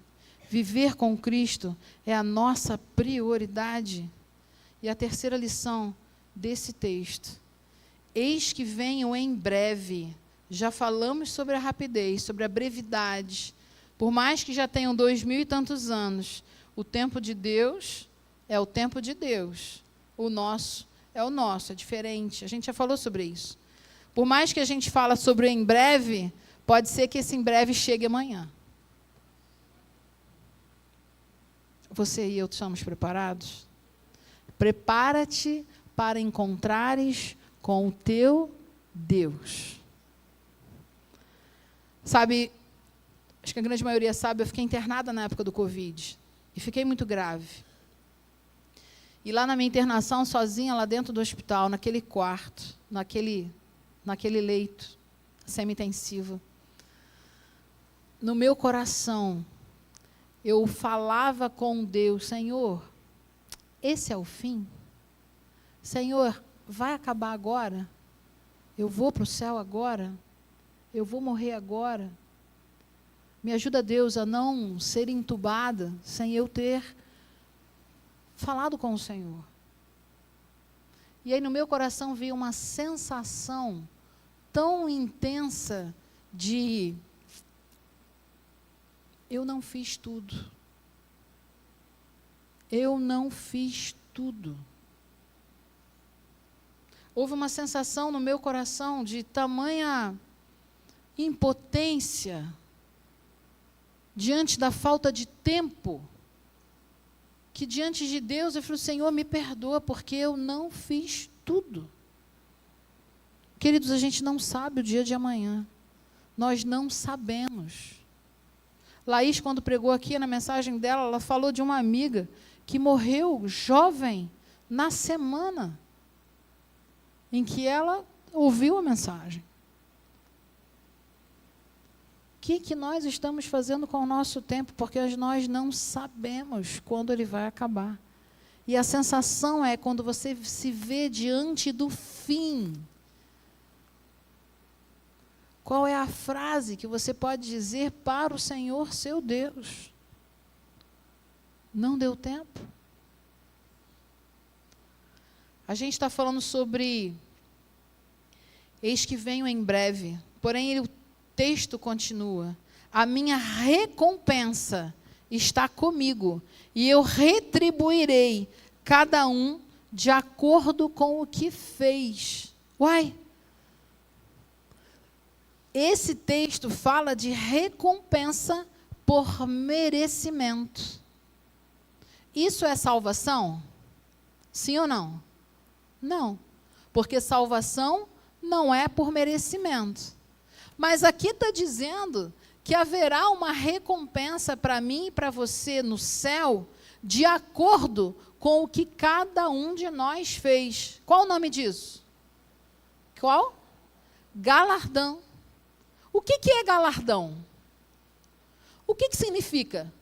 Viver com Cristo é a nossa prioridade. E a terceira lição desse texto: eis que venho em breve. Já falamos sobre a rapidez, sobre a brevidade. Por mais que já tenham 2000 e tantos anos, o tempo de Deus é o tempo de Deus. O nosso é o nosso, é diferente. A gente já falou sobre isso. Por mais que a gente fala sobre o em breve, pode ser que esse em breve chegue amanhã. Você e eu estamos preparados? Prepara-te para encontrares com o teu Deus. Sabe, acho que a grande maioria sabe, eu fiquei internada na época do Covid. E fiquei muito grave. E lá na minha internação, sozinha, lá dentro do hospital, naquele quarto, naquele leito semi-intensivo, no meu coração, eu falava com Deus: Senhor, esse é o fim? Senhor, vai acabar agora? Eu vou para o céu agora? Eu vou morrer agora? Me ajuda, Deus, a não ser entubada sem eu ter falado com o Senhor. E aí no meu coração veio uma sensação tão intensa de: eu não fiz tudo. Eu não fiz tudo. Houve uma sensação no meu coração de tamanha impotência diante da falta de tempo, que diante de Deus eu falei: Senhor, me perdoa, porque eu não fiz tudo. Queridos, a gente não sabe o dia de amanhã. Nós não sabemos. Laís, quando pregou aqui na mensagem dela, ela falou de uma amiga que morreu jovem na semana em que ela ouviu a mensagem. O que nós estamos fazendo com o nosso tempo? Porque nós não sabemos quando ele vai acabar. E a sensação é quando você se vê diante do fim. Qual é a frase que você pode dizer para o Senhor, seu Deus? Não deu tempo. A gente está falando sobre eis que venho em breve, porém o texto continua: a minha recompensa está comigo, e eu retribuirei cada um de acordo com o que fez. Uai! Esse texto fala de recompensa por merecimento. Isso é salvação? Sim ou não? Não. Porque salvação não é por merecimento. Mas aqui está dizendo que haverá uma recompensa para mim e para você no céu, de acordo com o que cada um de nós fez. Qual o nome disso? Qual? Galardão. O que é galardão? O que significa?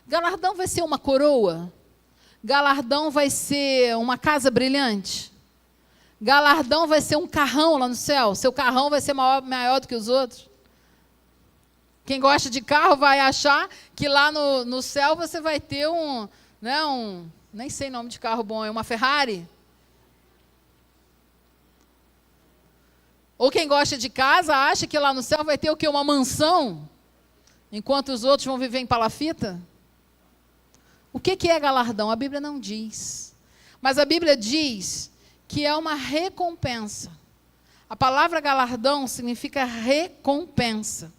Galardão vai ser uma coroa? Galardão vai ser uma casa brilhante? Galardão vai ser um carrão lá no céu? Seu carrão vai ser maior do que os outros? Quem gosta de carro vai achar que lá no céu você vai ter nem sei nome de carro bom, é uma Ferrari? Ou quem gosta de casa acha que lá no céu vai ter o quê? Uma mansão? Enquanto os outros vão viver em palafita? O que é galardão? A Bíblia não diz. Mas a Bíblia diz que é uma recompensa. A palavra galardão significa recompensa.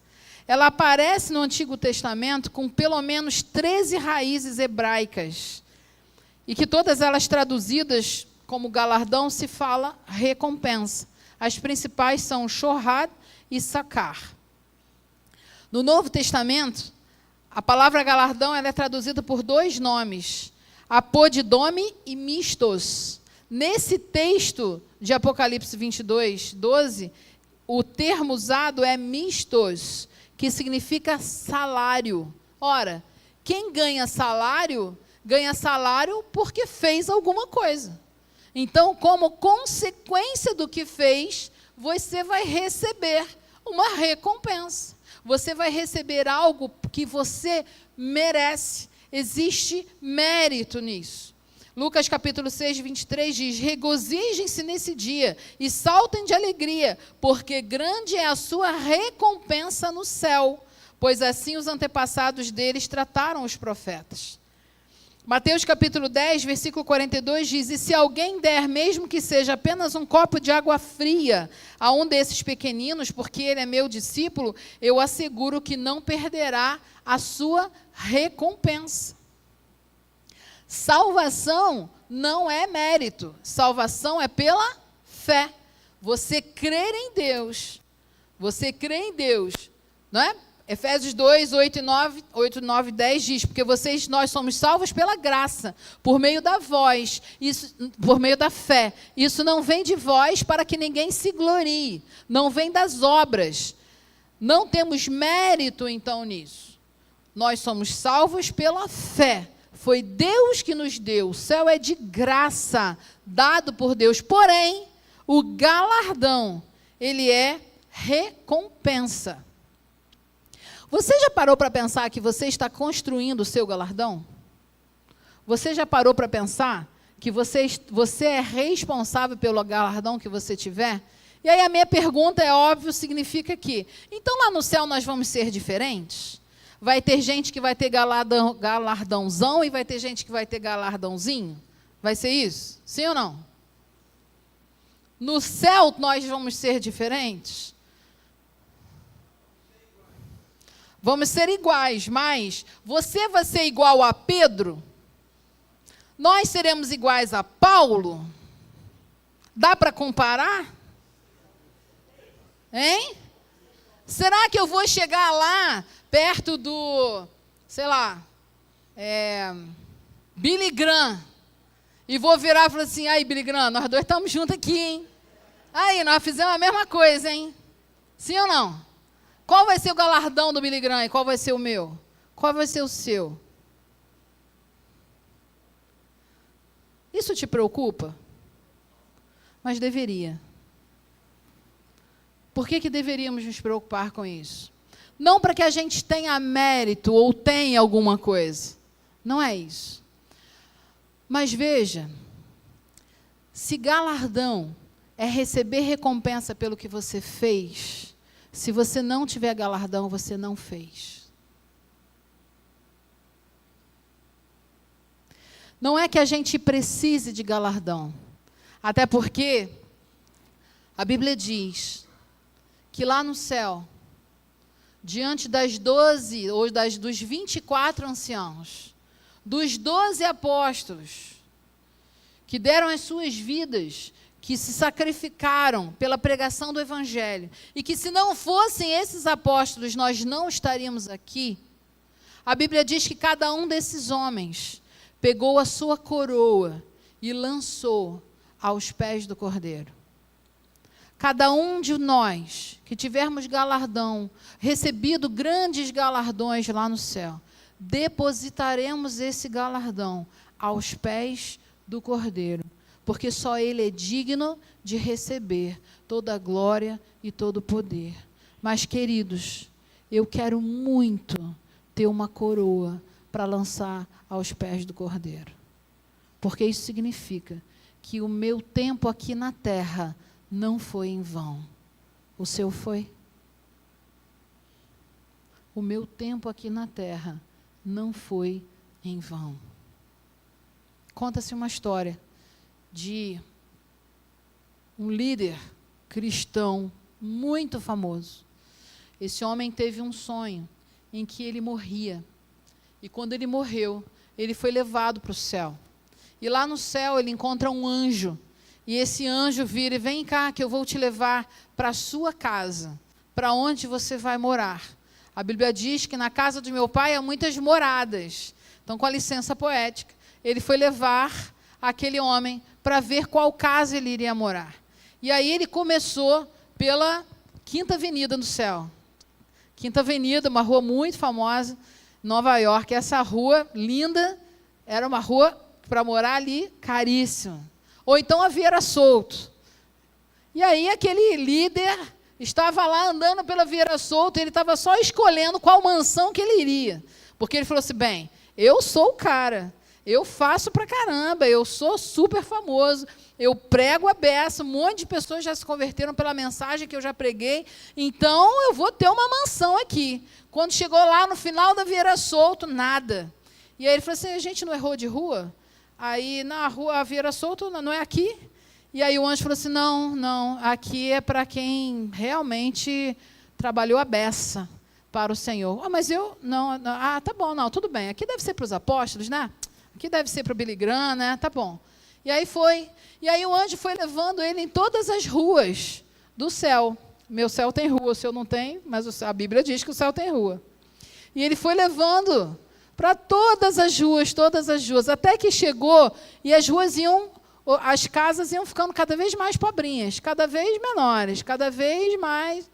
Ela aparece no Antigo Testamento com pelo menos 13 raízes hebraicas. E que todas elas traduzidas como galardão se fala recompensa. As principais são shohad e sakar. No Novo Testamento, a palavra galardão ela é traduzida por 2 nomes, apodidome e mistos. Nesse texto de Apocalipse 22, 12, o termo usado é mistos, que significa salário. Ora, quem ganha salário porque fez alguma coisa. Então, como consequência do que fez, você vai receber uma recompensa. Você vai receber algo que você merece. Existe mérito nisso. Lucas capítulo 6, 23 diz: regozijem-se nesse dia e saltem de alegria, porque grande é a sua recompensa no céu, pois assim os antepassados deles trataram os profetas. Mateus capítulo 10, versículo 42 diz: e se alguém der, mesmo que seja apenas um copo de água fria, a um desses pequeninos, porque ele é meu discípulo, eu asseguro que não perderá a sua recompensa. Salvação não é mérito, salvação é pela fé. Você crer em Deus, não é? Efésios 2, 8 e 9, 10 diz, porque nós somos salvos pela graça, por meio da por meio da fé. Isso não vem de vós para que ninguém se glorie, não vem das obras. Não temos mérito, então, nisso. Nós somos salvos pela fé. Foi Deus que nos deu, o céu é de graça, dado por Deus. Porém, o galardão, ele é recompensa. Você já parou para pensar que você está construindo o seu galardão? Você já parou para pensar que você é responsável pelo galardão que você tiver? E aí a minha pergunta é óbvio, significa que, então lá no céu nós vamos ser diferentes? Vai ter gente que vai ter galardãozão e vai ter gente que vai ter galardãozinho? Vai ser isso? Sim ou não? No céu nós vamos ser diferentes? Vamos ser iguais, mas você vai ser igual a Pedro? Nós seremos iguais a Paulo? Dá para comparar? Hein? Será que eu vou chegar lá, perto do, sei lá, Billy Graham, e vou virar e falar assim: aí, Billy Graham, nós dois estamos juntos aqui, hein? Aí, nós fizemos a mesma coisa, hein? Sim ou não? Qual vai ser o galardão do Billy Graham e qual vai ser o meu? Qual vai ser o seu? Isso te preocupa? Mas deveria. Por que deveríamos nos preocupar com isso? Não para que a gente tenha mérito ou tenha alguma coisa. Não é isso. Mas veja, se galardão é receber recompensa pelo que você fez, se você não tiver galardão, você não fez. Não é que a gente precise de galardão. Até porque a Bíblia diz que lá no céu, diante das 12, ou dos 24 anciãos, dos 12 apóstolos, que deram as suas vidas, que se sacrificaram pela pregação do Evangelho, e que se não fossem esses apóstolos, nós não estaríamos aqui. A Bíblia diz que cada um desses homens pegou a sua coroa e lançou aos pés do Cordeiro. Cada um de nós que tivermos galardão, recebido grandes galardões lá no céu, depositaremos esse galardão aos pés do Cordeiro, porque só Ele é digno de receber toda a glória e todo o poder. Mas, queridos, eu quero muito ter uma coroa para lançar aos pés do Cordeiro, porque isso significa que o meu tempo aqui na terra não foi em vão. O seu foi? O meu tempo aqui na terra não foi em vão. Conta-se uma história de um líder cristão muito famoso. Esse homem teve um sonho em que ele morria. E quando ele morreu, ele foi levado para o céu. E lá no céu ele encontra um anjo. E esse anjo vira e vem cá que eu vou te levar para a sua casa, para onde você vai morar. A Bíblia diz que na casa de meu pai há muitas moradas. Então, com a licença poética, ele foi levar aquele homem para ver qual casa ele iria morar. E aí ele começou pela Quinta Avenida no céu. Quinta Avenida, uma rua muito famosa, Nova York. Essa rua linda, era uma rua para morar ali, caríssima. Ou então a Vieira Solto. E aí aquele líder estava lá andando pela Vieira Solto, ele estava só escolhendo qual mansão que ele iria. Porque ele falou assim, bem, eu sou o cara, eu faço pra caramba, eu sou super famoso, eu prego a beça, um monte de pessoas já se converteram pela mensagem que eu já preguei, então eu vou ter uma mansão aqui. Quando chegou lá no final da Vieira Solto, nada. E aí ele falou assim, a gente não errou de rua? Aí na rua Vieira Solto, não é aqui? E aí o anjo falou assim, não, aqui é para quem realmente trabalhou a beça para o Senhor. Mas eu, não, tá bom, não, tudo bem, aqui deve ser para os apóstolos, né? Aqui deve ser para o Billy Graham, né? Tá bom. E aí foi. E aí o anjo foi levando ele em todas as ruas do céu. Meu céu tem rua, o seu não tem, mas a Bíblia diz que o céu tem rua. E ele foi levando para todas as ruas, até que chegou e as casas iam ficando cada vez mais pobrinhas, cada vez menores, cada vez mais.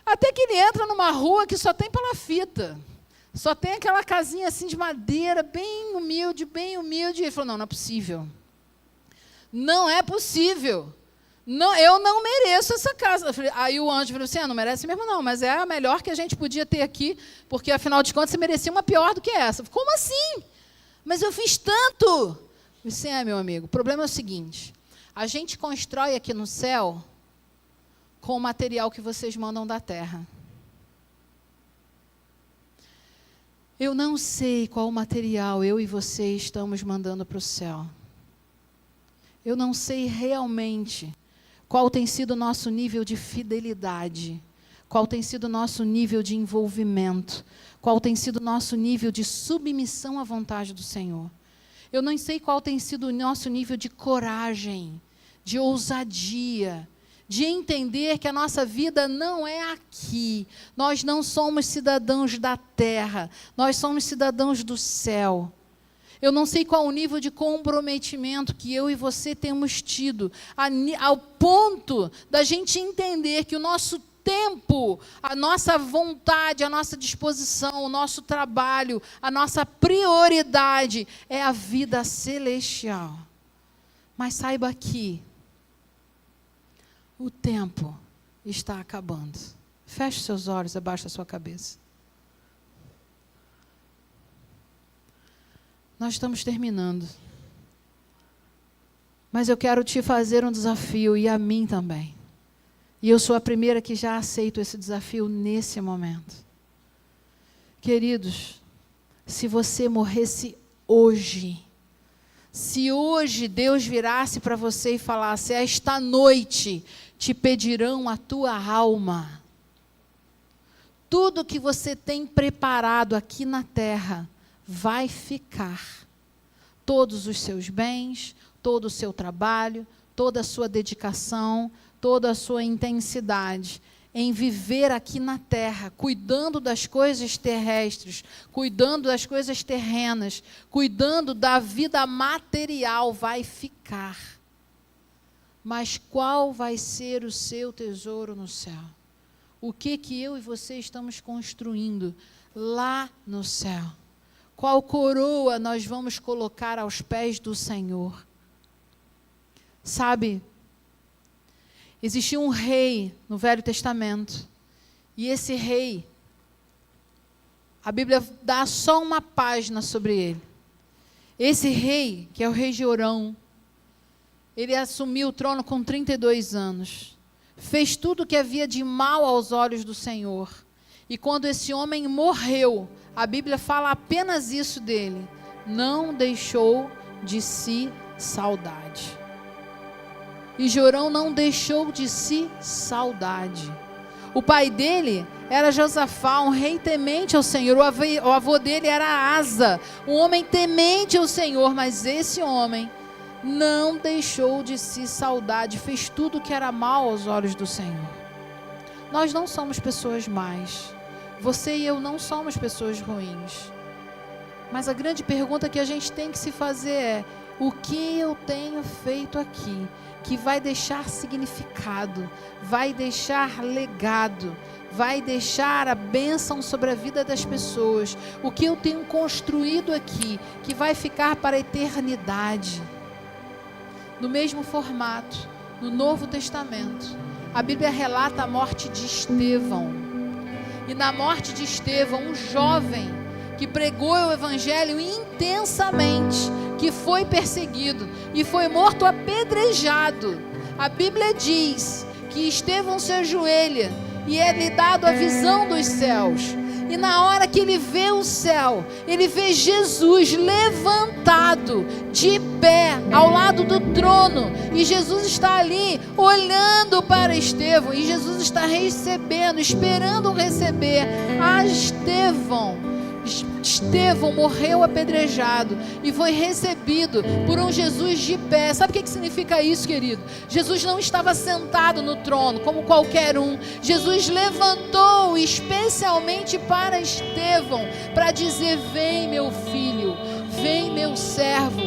Até que ele entra numa rua que só tem palafita. Só tem aquela casinha assim de madeira, bem humilde. E ele falou, não é possível. Não é possível. Não, eu não mereço essa casa. Aí o anjo falou assim, não merece mesmo não, mas é a melhor que a gente podia ter aqui, porque afinal de contas você merecia uma pior do que essa. Como assim? Mas eu fiz tanto. Eu disse, meu amigo, o problema é o seguinte, a gente constrói aqui no céu com o material que vocês mandam da terra. Eu não sei qual material eu e você estamos mandando para o céu. Eu não sei realmente qual tem sido o nosso nível de fidelidade, qual tem sido o nosso nível de envolvimento, qual tem sido o nosso nível de submissão à vontade do Senhor. Eu não sei qual tem sido o nosso nível de coragem, de ousadia, de entender que a nossa vida não é aqui. Nós não somos cidadãos da terra, nós somos cidadãos do céu. Eu não sei qual o nível de comprometimento que eu e você temos tido, ao ponto da gente entender que o nosso tempo, a nossa vontade, a nossa disposição, o nosso trabalho, a nossa prioridade é a vida celestial. Mas saiba que o tempo está acabando. Feche seus olhos, abaixa a sua cabeça. Nós estamos terminando. Mas eu quero te fazer um desafio, e a mim também. E eu sou a primeira que já aceito esse desafio nesse momento. Queridos, se você morresse hoje, se hoje Deus virasse para você e falasse, esta noite te pedirão a tua alma, tudo que você tem preparado aqui na terra vai ficar. Todos os seus bens, todo o seu trabalho, toda a sua dedicação, toda a sua intensidade em viver aqui na terra, cuidando das coisas terrestres, cuidando das coisas terrenas, cuidando da vida material, vai ficar. Mas qual vai ser o seu tesouro no céu? O que eu e você estamos construindo lá no céu? Qual coroa nós vamos colocar aos pés do Senhor? Sabe, existia um rei no Velho Testamento, e esse rei, a Bíblia dá só uma página sobre ele. Esse rei, que é o rei Jorão, ele assumiu o trono com 32 anos, fez tudo o que havia de mal aos olhos do Senhor, e quando esse homem morreu, a Bíblia fala apenas isso dele: não deixou de si saudade. E Jorão não deixou de si saudade. O pai dele era Josafá, um rei temente ao Senhor. O avô dele era Asa, um homem temente ao Senhor. Mas esse homem não deixou de si saudade, fez tudo que era mal aos olhos do Senhor. Nós não somos pessoas más. Você e eu não somos pessoas ruins. Mas a grande pergunta que a gente tem que se fazer é: o que eu tenho feito aqui que vai deixar significado, vai deixar legado, vai deixar a bênção sobre a vida das pessoas? O que eu tenho construído aqui que vai ficar para a eternidade? No mesmo formato, no Novo Testamento, a Bíblia relata a morte de Estevão. E na morte de Estevão, um jovem que pregou o evangelho intensamente, que foi perseguido e foi morto apedrejado. A Bíblia diz que Estevão se ajoelha e é-lhe dado a visão dos céus. E na hora que ele vê o céu, ele vê Jesus levantado, de pé, ao lado do trono. E Jesus está ali, olhando para Estevão. E Jesus está recebendo, esperando receber a Estevão. Estevão morreu apedrejado e foi recebido por um Jesus de pé. Sabe o que significa isso, querido? Jesus não estava sentado no trono como qualquer um. Jesus levantou especialmente para Estevão, para dizer: vem meu filho, vem meu servo.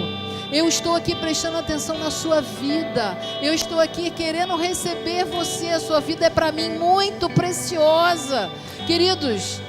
Eu estou aqui prestando atenção na sua vida. Eu estou aqui querendo receber você. A sua vida é para mim muito preciosa. Queridos,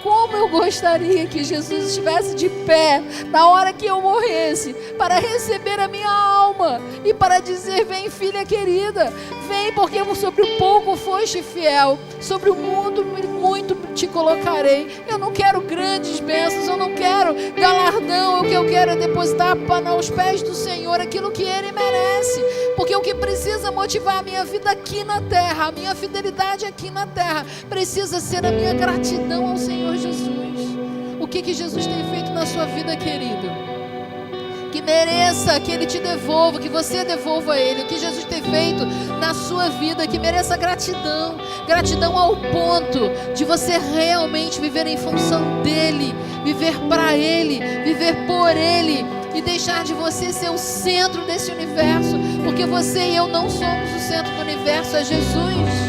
como eu gostaria que Jesus estivesse de pé na hora que eu morresse, para receber a minha alma e para dizer: vem, filha querida, vem, porque sobre o pouco foste fiel, sobre o mundo muito te colocarei. Eu não quero grandes bênçãos, eu não quero galardão. O que eu quero é depositar aos pés do Senhor aquilo que Ele merece, porque o que precisa motivar a minha vida aqui na terra, a minha fidelidade aqui na terra, precisa ser a minha gratidão ao Senhor Jesus. O que Jesus tem feito na sua vida, querido? Que mereça que Ele te devolva, que você devolva a Ele. O que Jesus tem feito na sua vida, que mereça gratidão. Gratidão ao ponto de você realmente viver em função dEle, viver para Ele, viver por Ele, e deixar de você ser o centro desse universo, porque você e eu não somos o centro do universo, é Jesus.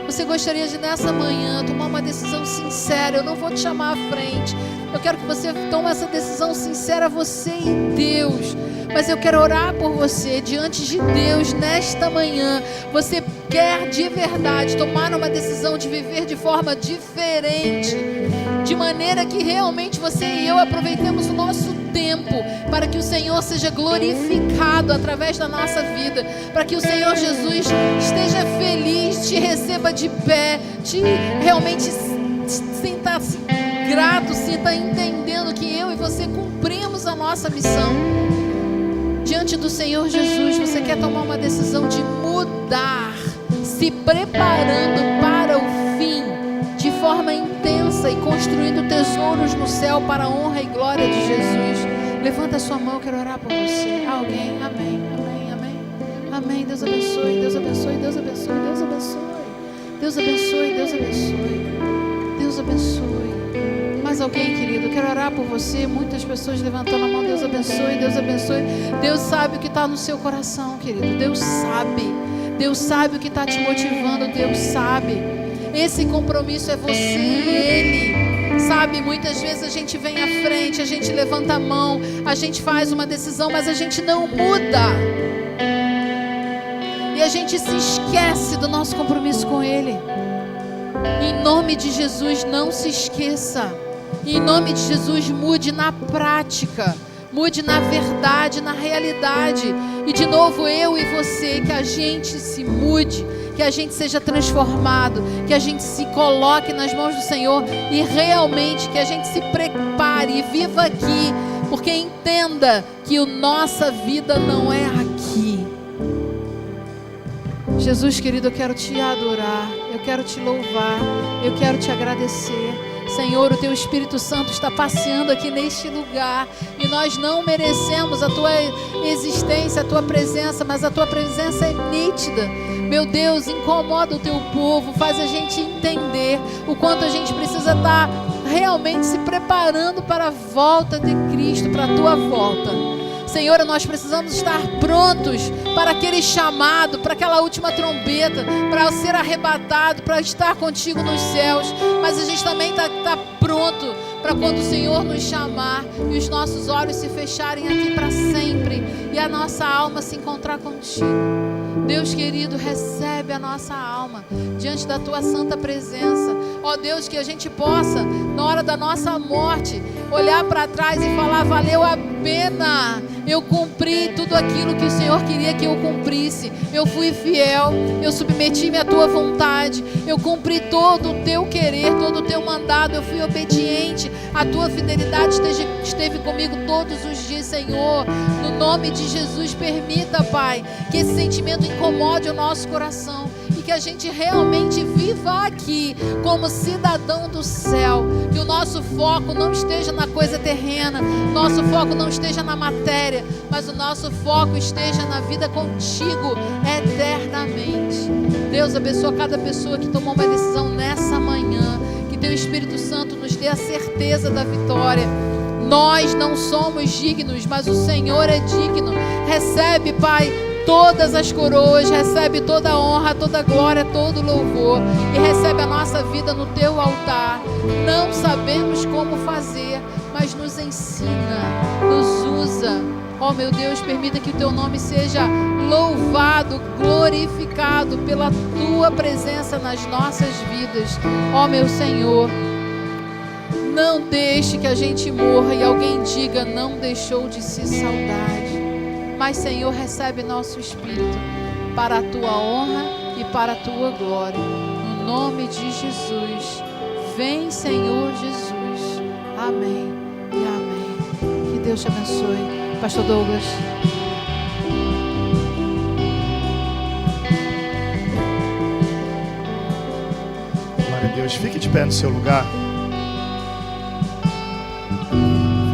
Você gostaria de nessa manhã tomar uma decisão sincera? Eu não vou te chamar à frente, eu quero que você tome essa decisão sincera, você e Deus. Mas eu quero orar por você diante de Deus nesta manhã. Você quer de verdade tomar uma decisão de viver de forma diferente, de maneira que realmente você e eu aproveitemos o nosso tempo para que o Senhor seja glorificado através da nossa vida, para que o Senhor Jesus esteja feliz, te receba de pé, te realmente sinta-se grato, sinta entendendo que eu e você cumprimos a nossa missão diante do Senhor Jesus. Você quer tomar uma decisão de mudar, se preparando para o fim de forma intensa e construindo tesouros no céu para a honra e glória de Jesus? Levanta a sua mão, eu quero orar por você. Alguém? Amém, amém, amém. Amém. Deus abençoe, Deus abençoe, Deus abençoe, Deus abençoe. Deus abençoe, Deus abençoe. Deus abençoe. mais alguém, querido? Eu quero orar por você. Muitas pessoas levantando a mão. Deus abençoe, Deus abençoe. Deus sabe o que está no seu coração, querido. Deus sabe. Deus sabe o que está te motivando. Deus sabe. Esse compromisso é você e Ele. Sabe, muitas vezes a gente vem à frente, a gente levanta a mão, a gente faz uma decisão, mas a gente não muda. E a gente se esquece do nosso compromisso com Ele. Em nome de Jesus, não se esqueça. Em nome de Jesus, mude na prática. Mude na verdade, na realidade. E de novo, eu e você, que a gente se mude, que a gente seja transformado, que a gente se coloque nas mãos do Senhor e realmente que a gente se prepare e viva aqui, porque entenda que a nossa vida não é aqui. Jesus querido, eu quero te adorar, eu quero te louvar, eu quero te agradecer. Senhor, o Teu Espírito Santo está passeando aqui neste lugar e nós não merecemos a Tua existência, a Tua presença, mas a Tua presença é nítida. Meu Deus, incomoda o Teu povo, faz a gente entender o quanto a gente precisa estar realmente se preparando para a volta de Cristo, para a Tua volta. Senhor, nós precisamos estar prontos para aquele chamado, para aquela última trombeta, para ser arrebatado, para estar contigo nos céus. Mas a gente também está pronto para quando o Senhor nos chamar e os nossos olhos se fecharem aqui para sempre e a nossa alma se encontrar contigo. Deus querido, recebe a nossa alma diante da Tua santa presença. Ó Deus, que a gente possa, na hora da nossa morte, olhar para trás e falar: valeu a pena, eu cumpri tudo aquilo que o Senhor queria que eu cumprisse. Eu fui fiel, eu submeti-me à Tua vontade, eu cumpri todo o Teu querer, todo o Teu mandado, eu fui obediente. A Tua fidelidade esteve comigo todos os dias, Senhor. No nome de Jesus, permita, Pai, que esse sentimento incomode o nosso coração e que a gente realmente viva aqui como cidadão do céu. Que o nosso foco não esteja na coisa terrena, nosso foco não esteja na matéria, mas o nosso foco esteja na vida contigo eternamente. Deus abençoa cada pessoa que tomou uma decisão nessa manhã. Que Teu Espírito Santo nos dê a certeza da vitória. Nós não somos dignos, mas o Senhor é digno. Recebe, Pai, todas as coroas, recebe toda a honra, toda a glória, todo o louvor e recebe a nossa vida no Teu altar. Não sabemos como fazer, mas nos ensina, nos usa. Ó meu Deus, permita que o Teu nome seja louvado, glorificado pela Tua presença nas nossas vidas. Ó meu Senhor, não deixe que a gente morra e alguém diga: não deixou de ser saudade. Mas Senhor, recebe nosso espírito para a Tua honra e para a Tua glória. No nome de Jesus. Vem, Senhor Jesus. Amém e amém. Que Deus te abençoe. Pastor Douglas. Glória a Deus. Fique de pé no seu lugar.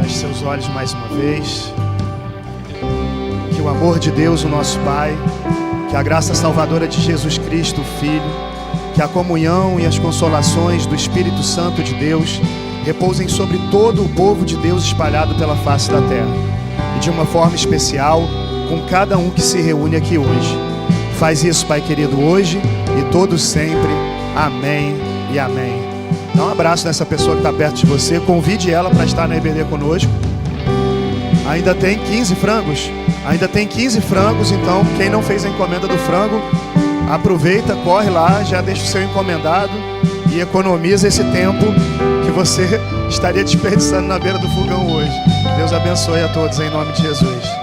Feche seus olhos mais uma vez. Que o amor de Deus, o nosso Pai, que a graça salvadora de Jesus Cristo, o Filho, que a comunhão e as consolações do Espírito Santo de Deus repousem sobre todo o povo de Deus espalhado pela face da terra. E de uma forma especial, com cada um que se reúne aqui hoje. Faz isso, Pai querido, hoje e todos sempre. Amém e amém. Dá um abraço nessa pessoa que está perto de você. Convide ela para estar na EBD conosco. Ainda tem 15 frangos. Ainda tem 15 frangos, então quem não fez a encomenda do frango, aproveita, corre lá, já deixa o seu encomendado e economiza esse tempo que você estaria desperdiçando na beira do fogão hoje. Deus abençoe a todos em nome de Jesus.